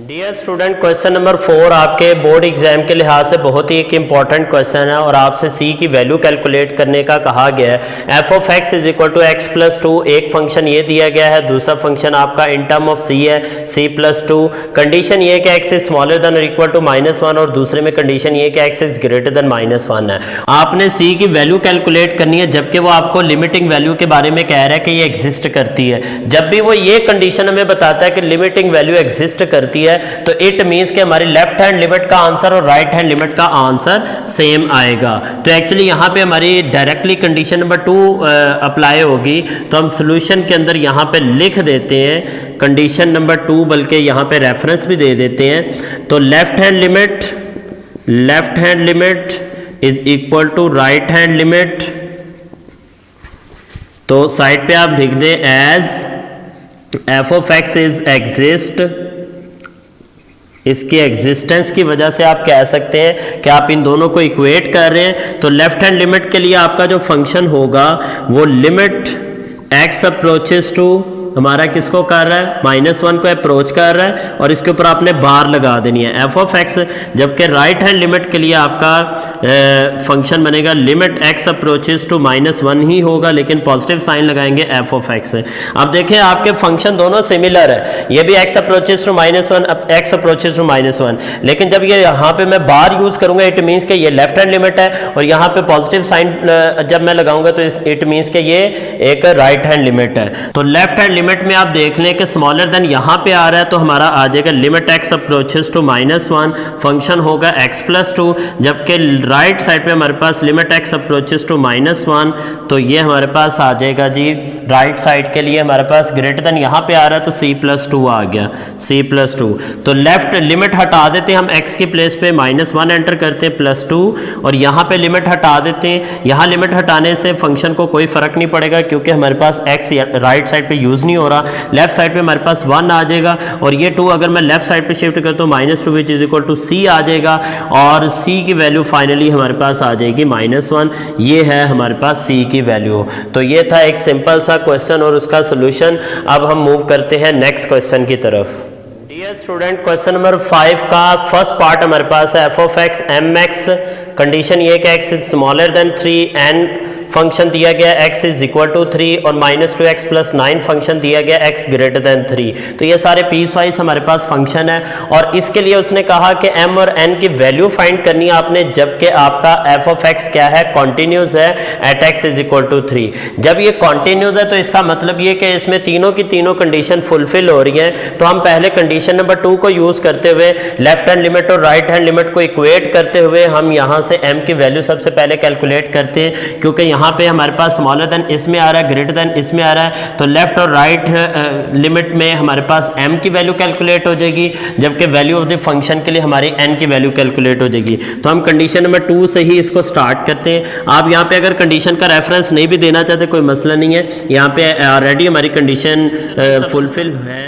डियर स्टूडेंट, क्वेश्चन नंबर 4 आपके बोर्ड एग्जाम के लिहाज से बहुत ही एक इंपॉर्टेंट क्वेश्चन है और आपसे c की वैल्यू कैलकुलेट करने का कहा गया है। f(x) is equal to x plus 2, एक फंक्शन ये दिया गया है, दूसरा फंक्शन आपका इन टर्म ऑफ c है c प्लस 2। कंडीशन ये कि x इज स्मॉलर देन और इक्वल टू -1 और दूसरे में कंडीशन ये कि x इज ग्रेटर देन -1 है। आपने c की वैल्यू कैलकुलेट करनी है, जबकि वो आपको लिमिटिंग वैल्यू के बारे में कह रहा है कि ये एग्जिस्ट करती है। जब भी वो ये कंडीशन हमें बताता है कि लिमिटिंग वैल्यू एग्जिस्ट करती है, तो इट मींस कि हमारी लेफ्ट हैंड लिमिट का आंसर और राइट हैंड लिमिट का आंसर सेम आएगा। तो एक्चुअली यहाँ पे हमारी डायरेक्टली कंडीशन नंबर 2 अप्लाई होगी। तो हम सॉल्यूशन के अंदर यहाँ पे लिख देते हैं कंडीशन नंबर 2, बल्कि यहाँ पे रेफरेंस भी दे देते हैं। तो left hand limit is equal to right hand limit. तो साइड पे आप लिख दें as f of x is exist. इसकी एग्जिस्टेंस की वजह से आप कह सकते हैं कि आप इन दोनों को इक्वेट कर रहे हैं। तो लेफ्ट हैंड लिमिट के लिए आपका जो फंक्शन होगा वो लिमिट एक्स अप्रोचेस टू, हमारा किसको कर रहा है, -1 को अप्रोच कर रहा है, और इसके ऊपर आपने बार लगा देनी है एफ ऑफ एक्स। जबकि राइट हैंड लिमिट के लिए आपका फंक्शन बनेगा लिमिट एक्स अप्रोचेस टू -1 ही होगा, लेकिन पॉजिटिव साइन लगाएंगे एफ ऑफ एक्स। अब देखें आपके फंक्शन दोनों सिमिलर है, ये भी x approaches to -1, x approaches to -1, लेकिन जब ये यहाँ पे मैं बार यूज करूंगा इट मीन्स कि ये लेफ्ट हैंड लिमिट है, और यहाँ पे पॉजिटिव साइन जब मैं लगाऊंगा तो इट मीन्स कि ये एक राइट हैंड लिमिट है। तो लेफ्ट हैंड लिमिट में आप देख लें कि स्मॉलर देन यहाँ पे आ रहा है, तो हमारा आ जाएगा limit x approaches to -1, function होगा x+2, जबकि राइट साइड पे हमारे पास लिमिट एक्स अप्रोचेस टू -1, तो ये हमारे पास आ जाएगा जी राइट साइड के लिए हमारे पास ग्रेटर देन यहाँ पे आ रहा है, तो c+2 आ गया, c+2। तो लेफ्ट लिमिट हटा देते हैं हम, x की प्लेस पे -1 एंटर करते हैं +2, और यहाँ पे लिमिट हटा देते हैं। यहाँ लिमिट हटाने से फंक्शन को कोई फर्क नहीं पड़ेगा, क्योंकि हमारे पास x राइट साइड पे यूज नहीं हो रहा। लेफ्ट साइड पे हमारे पास 1 आ जाएगा, और ये 2 अगर मैं लेफ्ट साइड पे शिफ्ट करता हूँ -2 which is equal to c आ जाएगा, और c की वैल्यू फाइनली हमारे पास आ जाएगी -1। ये है हमारे पास c की वैल्यू। तो ये था एक सिंपल सा क्वेश्चन और उसका सोल्यूशन। अब हम मूव करते हैं नेक्स्ट क्वेश्चन की तरफ। डियर स्टूडेंट, क्वेश्चन नंबर 5 का फर्स्ट पार्ट हमारे पास है F of x m x. Condition ये कि x is smaller than 3 and function दिया गया x इज इक्वल टू 3, और -2x + 9 फंक्शन दिया गया x ग्रेटर देन 3। तो ये सारे पीस वाइज हमारे पास फंक्शन है, और इसके लिए उसने कहा कि m और n की वैल्यू फाइंड करनी है आपने, जबकि आपका f ऑफ x क्या है, कॉन्टिन्यूस है at x is equal to 3। जब ये कॉन्टिन्यूस है तो इसका मतलब ये कि इसमें तीनों की तीनों कंडीशन फुलफिल हो रही हैं। तो हम पहले कंडीशन नंबर 2 को यूज करते हुए लेफ्ट हैंड लिमिट और राइट हैंड लिमिट को इक्वेट करते हुए हम यहाँ से m की वैल्यू सबसे पहले कैलकुलेट करते हैं, क्योंकि यहाँ पे हमारे पास स्मॉलर देन इसमें आ रहा है, ग्रेटर देन इसमें आ रहा है। तो लेफ्ट और राइट लिमिट में हमारे पास m की वैल्यू कैलकुलेट हो जाएगी, जबकि वैल्यू ऑफ द फंक्शन के लिए हमारी n की वैल्यू कैलकुलेट हो जाएगी। तो हम कंडीशन नंबर 2 से ही इसको स्टार्ट करते हैं। आप यहाँ पे अगर कंडीशन का रेफरेंस नहीं भी देना चाहते कोई मसला नहीं है, यहाँ पे ऑलरेडी हमारी कंडीशन फुलफिल है।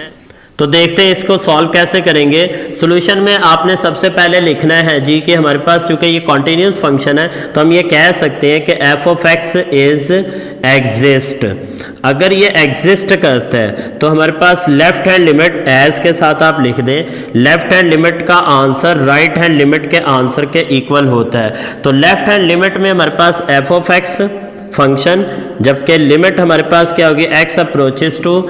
तो देखते हैं इसको सॉल्व कैसे करेंगे। सॉल्यूशन में आपने सबसे पहले लिखना है जी कि हमारे पास चूंकि ये कॉन्टिन्यूस फंक्शन है, तो हम ये कह सकते हैं कि f of x is exist. अगर ये एग्जिस्ट करता है तो हमारे पास लेफ्ट हैंड लिमिट एज के साथ आप लिख दें, लेफ्ट हैंड लिमिट का आंसर राइट हैंड लिमिट के आंसर के इक्वल होता है। तो लेफ्ट हैंड लिमिट में हमारे पास f ऑफ x फंक्शन, जबकि लिमिट हमारे पास क्या होगी, x अप्रोचेस टू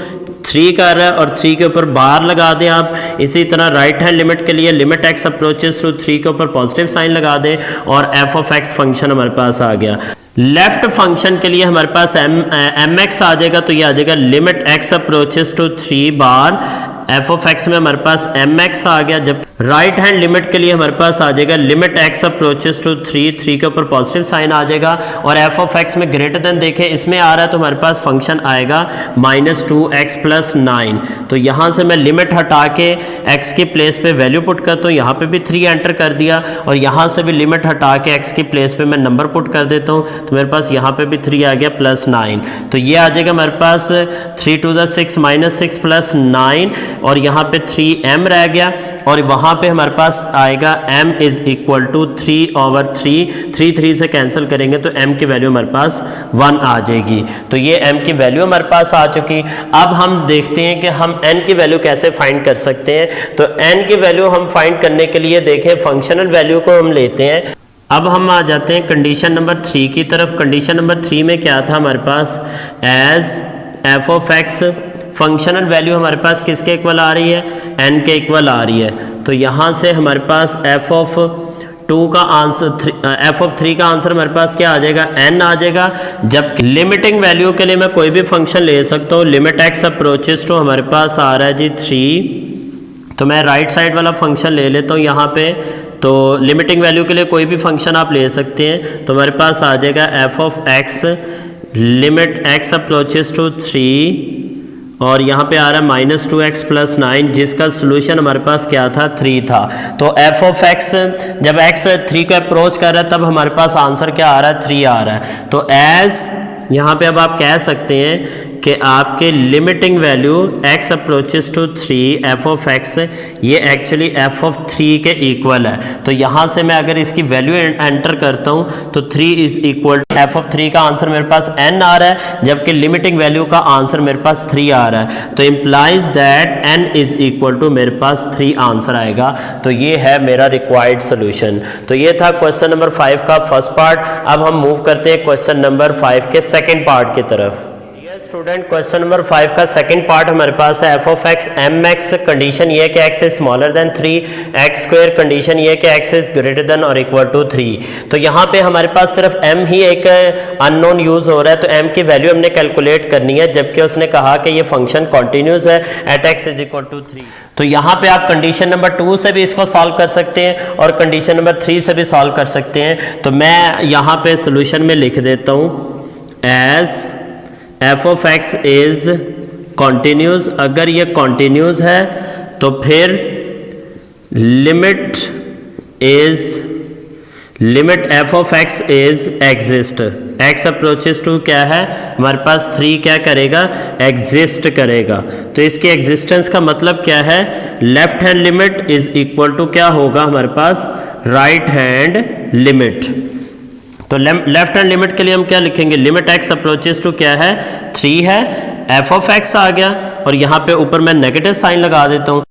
3 कर रहा है, और 3 के ऊपर बार लगा दें आप। इसी तरह राइट हैंड लिमिट के लिए लिमिट x अप्रोचेस टू 3 के ऊपर पॉजिटिव साइन लगा दें, और f ऑफ x फंक्शन हमारे पास आ गया। लेफ्ट फंक्शन के लिए हमारे पास एम एक्स आ जाएगा, तो ये आ जाएगा लिमिट x अप्रोचेस टू 3 बार f ऑफ x में हमारे पास एम एक्स आ गया। जब राइट हैंड लिमिट के लिए हमारे पास आ जाएगा लिमिट x अप्रोचेस टू 3 के ऊपर पॉजिटिव साइन आ जाएगा, और f ऑफ x में ग्रेटर देन देखें इसमें आ रहा है, तो हमारे पास फंक्शन आएगा -2x + 9। तो यहाँ से मैं लिमिट हटा के x की प्लेस पे वैल्यू पुट करता हूँ, यहाँ पे भी 3 एंटर कर दिया, और यहाँ से भी लिमिट हटा के x की प्लेस पे मैं नंबर पुट कर देता हूँ, तो मेरे पास यहाँ पे भी 3 आ गया +9। तो ये आ जाएगा हमारे पास 3 × 6 -6 + 9, और यहाँ पे 3m रह गया, और वहाँ पे हमारे पास आएगा m इज इक्वल टू 3/3। 3 से कैंसिल करेंगे तो m की वैल्यू हमारे पास 1 आ जाएगी। तो ये m की वैल्यू हमारे पास आ चुकी। अब हम देखते हैं कि हम n की वैल्यू कैसे फाइंड कर सकते हैं। तो n की वैल्यू हम फाइंड करने के लिए देखें फंक्शनल वैल्यू को हम लेते हैं। अब हम आ जाते हैं कंडीशन नंबर 3 की तरफ। कंडीशन नंबर 3 में क्या था हमारे पास, as f of x functional value हमारे पास किसके इक्वल आ रही है, n के इक्वल आ रही है। तो यहाँ से हमारे पास f ऑफ 2 का आंसर f ऑफ 3 का आंसर हमारे पास क्या आ जाएगा, n आ जाएगा। जबकि लिमिटिंग वैल्यू के लिए मैं कोई भी फंक्शन ले सकता हूँ। लिमिट x अप्रोचेस टू हमारे पास आ रहा है जी 3, तो मैं राइट साइड वाला फंक्शन ले लेता हूँ यहाँ पे। तो लिमिटिंग वैल्यू के लिए कोई भी फंक्शन आप ले सकते हैं। तो हमारे पास आ जाएगा f of x limit x approaches to 3 और यहाँ पे आ रहा है -2x + 9, जिसका सोल्यूशन हमारे पास क्या था, 3 था। तो f ऑफ x जब x 3 को अप्रोच कर रहा है तब हमारे पास आंसर क्या आ रहा है, 3 आ रहा है। तो एज यहाँ पे अब आप कह सकते हैं कि आपके limiting value x approaches to 3 f of x ये एक्चुअली f ऑफ 3 के इक्वल है। तो यहाँ से मैं अगर इसकी वैल्यू एंटर करता हूँ तो 3 is equal to f of 3 का आंसर मेरे पास n आ रहा है, जबकि लिमिटिंग वैल्यू का आंसर मेरे पास 3 आ रहा है। तो implies that n is equal to मेरे पास 3 आंसर आएगा। तो ये है मेरा रिक्वायर्ड सोल्यूशन। तो ये था क्वेश्चन नंबर 5 का फर्स्ट पार्ट। अब हम मूव करते हैं क्वेश्चन नंबर 5 के सेकेंड पार्ट की तरफ। स्टूडेंट क्वेश्चन नंबर 5 का सेकंड पार्ट हमारे पास है f of x mx, condition ये है कि x is smaller than 3, x square, condition ये है कि x इज ग्रेटर देन और इक्वल टू 3। तो यहाँ पे हमारे पास सिर्फ m ही एक अननोन यूज हो रहा है, तो m की वैल्यू हमने कैलकुलेट करनी है, जबकि उसने कहा कि ये फंक्शन कॉन्टिन्यूस है at x is equal to 3। तो यहाँ पे आप कंडीशन नंबर 2 से भी इसको सॉल्व कर सकते हैं और कंडीशन नंबर 3 से भी सॉल्व कर सकते हैं। तो मैं यहाँ पे सोल्यूशन में लिख देता हूँ as f of x is continuous. अगर ये कॉन्टिन्यूस है तो फिर limit f of x is exist. x approaches to क्या है हमारे पास 3 क्या करेगा, एग्जिस्ट करेगा। तो इसके एग्जिस्टेंस का मतलब क्या है, left hand limit is equal to क्या होगा हमारे पास, राइट हैंड लिमिट। तो लेफ्ट हैंड लिमिट के लिए हम क्या लिखेंगे, लिमिट x अप्रोचेस टू क्या है, 3 है, f ऑफ x आ गया और यहाँ पे ऊपर मैं नेगेटिव साइन लगा देता हूँ।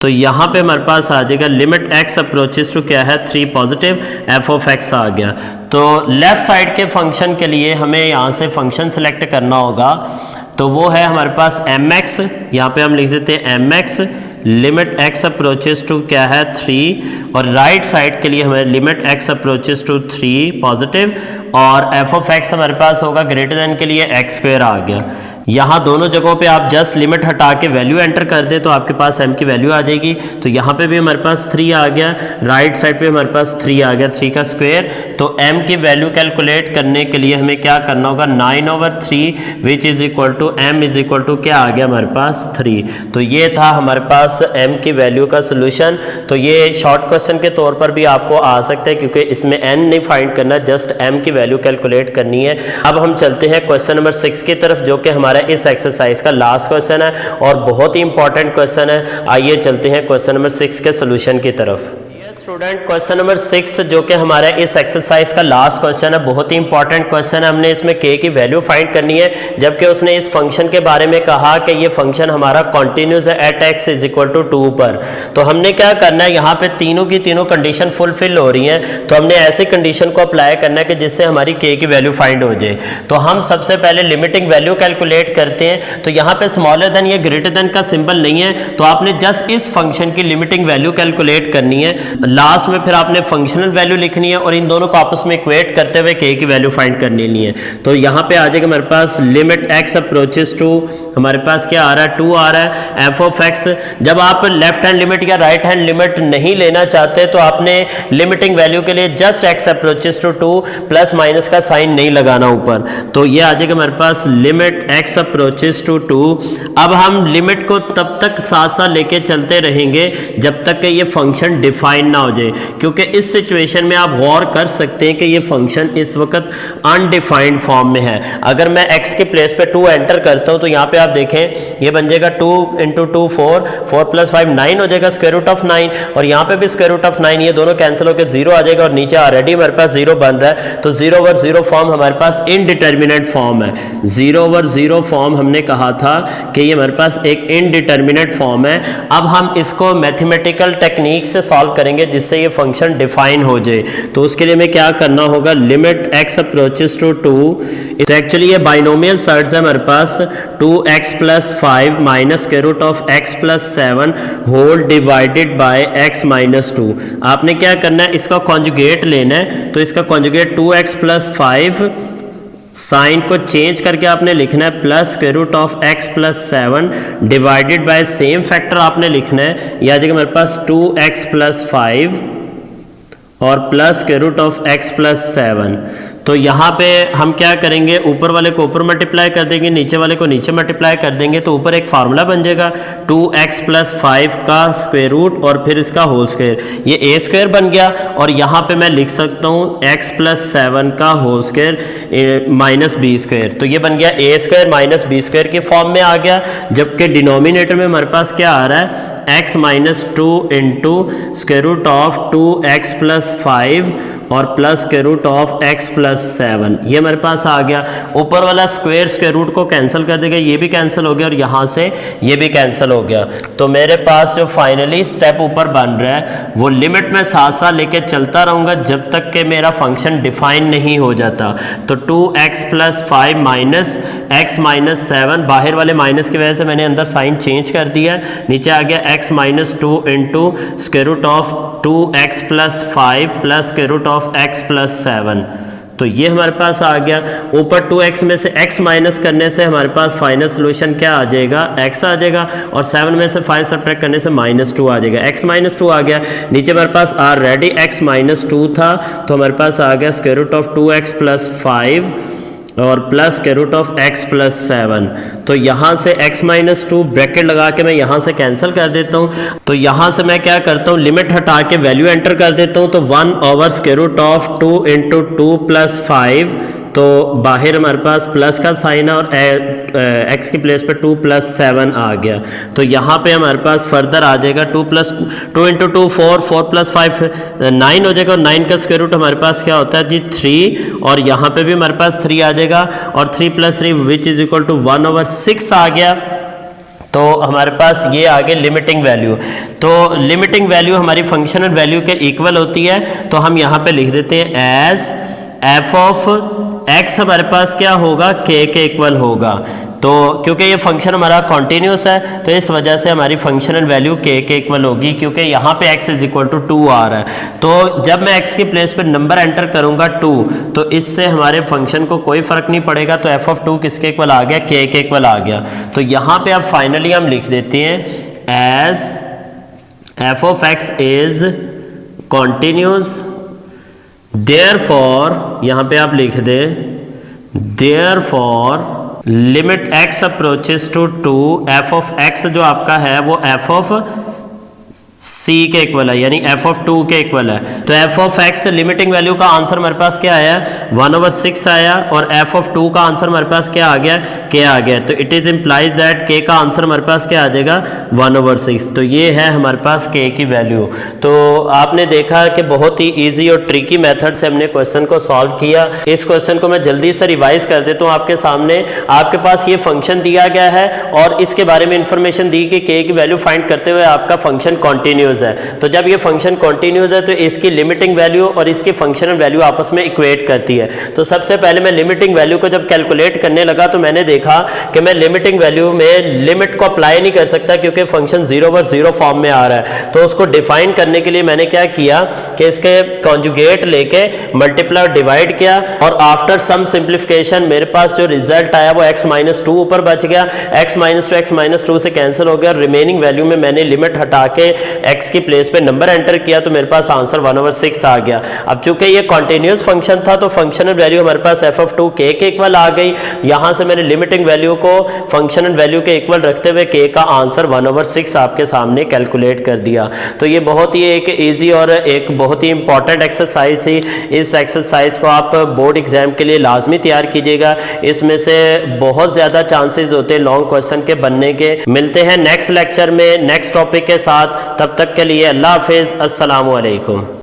तो यहाँ पे हमारे पास आ जाएगा लिमिट x अप्रोचेस टू क्या है, 3 पॉजिटिव, f ऑफ x आ गया। तो लेफ्ट साइड के फंक्शन के लिए हमें यहाँ से फंक्शन सेलेक्ट करना होगा, तो वो है हमारे पास mx, यहाँ पे हम लिख देते हैं mx, limit x approaches to क्या है, 3, और राइट साइड के लिए हमें limit x approaches to 3 positive और f ऑफ x हमारे पास होगा ग्रेटर देन के लिए x स्क्वायर आ गया। यहाँ दोनों जगहों पे आप जस्ट लिमिट हटा के वैल्यू एंटर कर दे तो आपके पास m की वैल्यू आ जाएगी। तो यहाँ पे भी हमारे पास 3 आ गया, राइट साइड पे हमारे पास 3 आ गया, 3 का स्क्वायर। तो m की वैल्यू कैलकुलेट करने के लिए हमें क्या करना होगा, 9/3 which is equal to m is equal to क्या आ गया हमारे पास 3। तो ये था हमारे पास m की वैल्यू का सोल्यूशन। तो ये शॉर्ट क्वेश्चन के तौर पर भी आपको आ सकता है क्योंकि इसमें n नहीं फाइंड करना, जस्ट m की वैल्यू कैलकुलेट करनी है। अब हम चलते हैं क्वेश्चन नंबर 6 की तरफ, जो कि हमारा इस एक्सरसाइज का लास्ट क्वेश्चन है और बहुत ही इंपॉर्टेंट क्वेश्चन है। आइए चलते हैं क्वेश्चन नंबर 6 के सोल्यूशन की तरफ। स्टूडेंट क्वेश्चन नंबर 6 जो कि हमारा इस एक्सरसाइज का लास्ट क्वेश्चन है, बहुत ही इंपॉर्टेंट क्वेश्चन है। हमने इसमें k की वैल्यू फाइंड करनी है, जबकि उसने इस फंक्शन के बारे में कहा कि ये फंक्शन हमारा कॉन्टिन्यूस है at x is equal to 2 पर। तो हमने क्या करना है, यहाँ पे तीनों की तीनों कंडीशन फुलफिल हो रही हैं, तो हमने ऐसी कंडीशन को अप्लाई करना है कि जिससे हमारी k की वैल्यू फाइंड हो जाए। तो हम सबसे पहले लिमिटिंग वैल्यू कैलकुलेट करते हैं। तो यहाँ पे स्मॉलर देन या ग्रेटर देन का सिंबल नहीं है, तो आपने जस्ट इस फंक्शन की लिमिटिंग वैल्यू कैलकुलेट करनी है। लास्ट में फिर आपने फंक्शनल वैल्यू लिखनी है और इन दोनों को आपस में इक्वेट करते हुए k की वैल्यू फाइंड करनी है। तो यहाँ पे आ जाएगा हमारे पास लिमिट x अप्रोचेस टू, हमारे पास क्या आ रहा है, 2 आ रहा है, f ऑफ x। जब आप लेफ्ट हैंड लिमिट या राइट हैंड लिमिट नहीं लेना चाहते तो आपने लिमिटिंग वैल्यू के लिए just x approaches to 2 plus minus का साइन नहीं लगाना ऊपर। तो ये आ जाएगा हमारे पास लिमिट x अप्रोचेस टू 2। अब हम लिमिट को तब तक साथ साथ लेके चलते रहेंगे जब तक कि ये फंक्शन डिफाइन ना हो जाए, क्योंकि इस सिचुएशन में आप गौर कर सकते हैं कि ये फंक्शन इस वक्त अनडिफाइंड फॉर्म में है। अगर मैं x के प्लेस पे 2 एंटर करता हूं तो यहाँ पे आप देखें ये बन जाएगा 2 × 2 4, 4 + 5 9 हो जाएगा, स्क्वायर रूट ऑफ 9, और यहाँ पे भी स्क्वायर रूट ऑफ 9, ये दोनों कैंसिल होकर 0 आ जाएगा और नीचे ऑलरेडी हमारे पास 0 बन रहा है। तो 0/0 फॉर्म हमारे पास इनडिटर्मिनेट फॉर्म है। 0/0 फॉर्म हमने कहा था कि ये हमारे पास एक इनडिटर्मिनेट फॉर्म है। अब हम इसको मैथमेटिकल टेक्निक से सॉल्व करेंगे जिससे ये फंक्शन डिफाइन हो जाए। तो उसके लिए हमें क्या करना होगा, लिमिट x अप्रोचेस टू 2। तो एक्चुअली ये बाइनोमियल सर्ट्स है हमारे पास, 2x + 5 minus square root of x + 7 whole divided by x - 2। आपने क्या करना है, इसका कॉन्जुगेट लेना है। तो इसका कॉन्जुगेट 2x + 5, साइन को चेंज करके आपने लिखना है plus square root of x + 7 divided by same factor आपने लिखना है। यह आ जाएगा हमारे पास 2x + 5 और plus square root of x + 7। तो यहाँ पे हम क्या करेंगे, ऊपर वाले को ऊपर मल्टीप्लाई कर देंगे, नीचे वाले को नीचे मल्टीप्लाई कर देंगे, तो ऊपर एक फार्मूला बन जाएगा 2x + 5 का स्क्वायर रूट और फिर इसका होल स्क्वायर, ये a स्क्वायर बन गया। और यहाँ पे मैं लिख सकता हूँ x + 7 का whole square minus b square, तो ये बन गया a square minus b square के फॉर्म में आ गया। जबकि डिनोमिनेटर में हमारे पास क्या आ रहा है, x - 2 into square root of 2x + 5 और plus square root of x + 7, ये हमारे पास आ गया। ऊपर वाला स्क्वायर स्क्वायर रूट को कैंसिल कर देगा, ये भी कैंसिल हो गया और यहाँ से ये भी कैंसिल हो गया। तो मेरे पास जो फाइनली स्टेप ऊपर बन रहा है वो लिमिट में साथ साथ लेके चलता रहूँगा जब तक कि मेरा फंक्शन डिफाइन नहीं हो जाता। तो 2x + 5 माइनस x - 7, बाहर वाले माइनस की वजह से मैंने अंदर साइन चेंज कर दिया, नीचे आ गया x - 2 into square root of 2x + 5 plus square root of x + 7, तो ये हमारे पास आ गया। ऊपर 2x में से x माइनस करने से हमारे पास फाइनल सोल्यूशन क्या आ जाएगा, x आ जाएगा, और 7 में से 5 सब्ट्रैक्ट करने से -2 आ जाएगा, x - 2 आ गया। नीचे हमारे पास ऑलरेडी x - 2 था, तो हमारे पास आ गया स्क्वायर रूट ऑफ 2x + 5 और plus square root of x + 7। तो यहाँ से x - 2 ब्रैकेट लगा के मैं यहाँ से कैंसिल कर देता हूँ। तो यहाँ से मैं क्या करता हूँ, लिमिट हटा के वैल्यू एंटर कर देता हूँ। तो 1 / स्क्वायर रूट ऑफ 2 इंटू 2 + 5, तो बाहर हमारे पास प्लस का साइन है और x की प्लेस पे 2 + 7 आ गया। तो यहाँ पे हमारे पास फर्दर आ जाएगा 2 इंटू 2 4, 4 + 5 9 हो जाएगा, और 9 का स्क्वायर रूट हमारे पास क्या होता है जी 3, और यहाँ पे भी हमारे पास 3 आ जाएगा, और 3 + 3 विच इज इक्वल टू 1/6 आ गया। तो हमारे पास ये आ गए लिमिटिंग वैल्यू। तो लिमिटिंग वैल्यू हमारी फंक्शनल वैल्यू के इक्वल होती है, तो हम यहाँ पे लिख देते हैं एज f ऑफ x हमारे पास क्या होगा, k के इक्वल होगा। तो क्योंकि ये फंक्शन हमारा कॉन्टिन्यूस है तो इस वजह से हमारी फंक्शनल वैल्यू k के इक्वल होगी, क्योंकि यहाँ पे x = 2 आ रहा है। तो जब मैं x की प्लेस पे नंबर एंटर करूँगा 2, तो इससे हमारे फंक्शन को कोई फ़र्क नहीं पड़ेगा। तो f ऑफ 2 किसके इक्वल आ गया, k के इक्वल आ गया। तो यहाँ पे अब फाइनली हम लिख देते हैं as f of x is continuous, therefore यहाँ पे आप लिख दे therefore limit x approaches to 2, f of x जो आपका है वो f ऑफ c के इक्वल है, यानी f ऑफ 2 के इक्वल है। तो f of x limiting value का आंसर हमारे पास क्या आया, 1/6 आया, और f ऑफ 2 का आंसर हमारे पास क्या आ गया, k आ गया। तो it is implies that k का आंसर हमारे पास क्या आ जाएगा, 1/6। तो ये है हमारे पास k की वैल्यू। तो आपने देखा कि बहुत ही ईजी और ट्रिकी मेथड से हमने क्वेश्चन को सॉल्व किया। इस क्वेश्चन को मैं जल्दी से रिवाइज कर देता हूँ आपके सामने। आपके पास ये फंक्शन दिया गया है और इसके बारे में इंफॉर्मेशन दी कि k की वैल्यू फाइंड करते हुए आपका फंक्शन कॉन्टिन्यूस है। तो जब ये फंक्शन कॉन्टिन्यूस है तो इसकी लिमिटिंग वैल्यू और इसकी फंक्शनल वैल्यू आपस में इक्वेट करती है। तो सबसे पहले मैं लिमिटिंग वैल्यू को जब कैलकुलेट करने लगा तो मैंने देखा कि मैं लिमिटिंग वैल्यू में लिमिट को अप्लाई नहीं कर सकता, क्योंकि फंक्शन 0/0 फॉर्म में आ रहा है। तो उसको डिफाइन करने के लिए मैंने क्या किया कि इसके कॉन्जुगेट लेके मल्टीप्लाई और डिवाइड किया, और आफ्टर सम सिंप्लीफिकेशन मेरे पास जो रिजल्ट आया वो x - 2 ऊपर बच गया। x - 2 x - 2 से कैंसिल हो गया, और रिमेनिंग वैल्यू में मैंने लिमिट हटा के x की प्लेस पे नंबर एंटर किया, तो मेरे पास आंसर 1/6 आ गया। अब चूंकि ये कॉन्टिन्यूस फंक्शन था तो फंक्शनल वैल्यू हमारे पास f ऑफ 2 k के इक्वल आ गई। यहां से मैंने लिमिटिंग वैल्यू को फंक्शनल वैल्यू के इक्वल रखते हुए k का आंसर 1/6 आपके सामने कैलकुलेट कर दिया। तो ये बहुत ही एक ईजी और एक बहुत ही इंपॉर्टेंट एक्सरसाइज थी। इस एक्सरसाइज को आप बोर्ड एग्जाम के लिए लाजमी तैयार कीजिएगा। इसमें से बहुत ज्यादा चांसेस होते हैं लॉन्ग क्वेश्चन के बनने के। मिलते हैं नेक्स्ट लेक्चर में नेक्स्ट टॉपिक के साथ, तब तक के लिए अल्लाह हाफिज, अस्सलामु अलैकुम।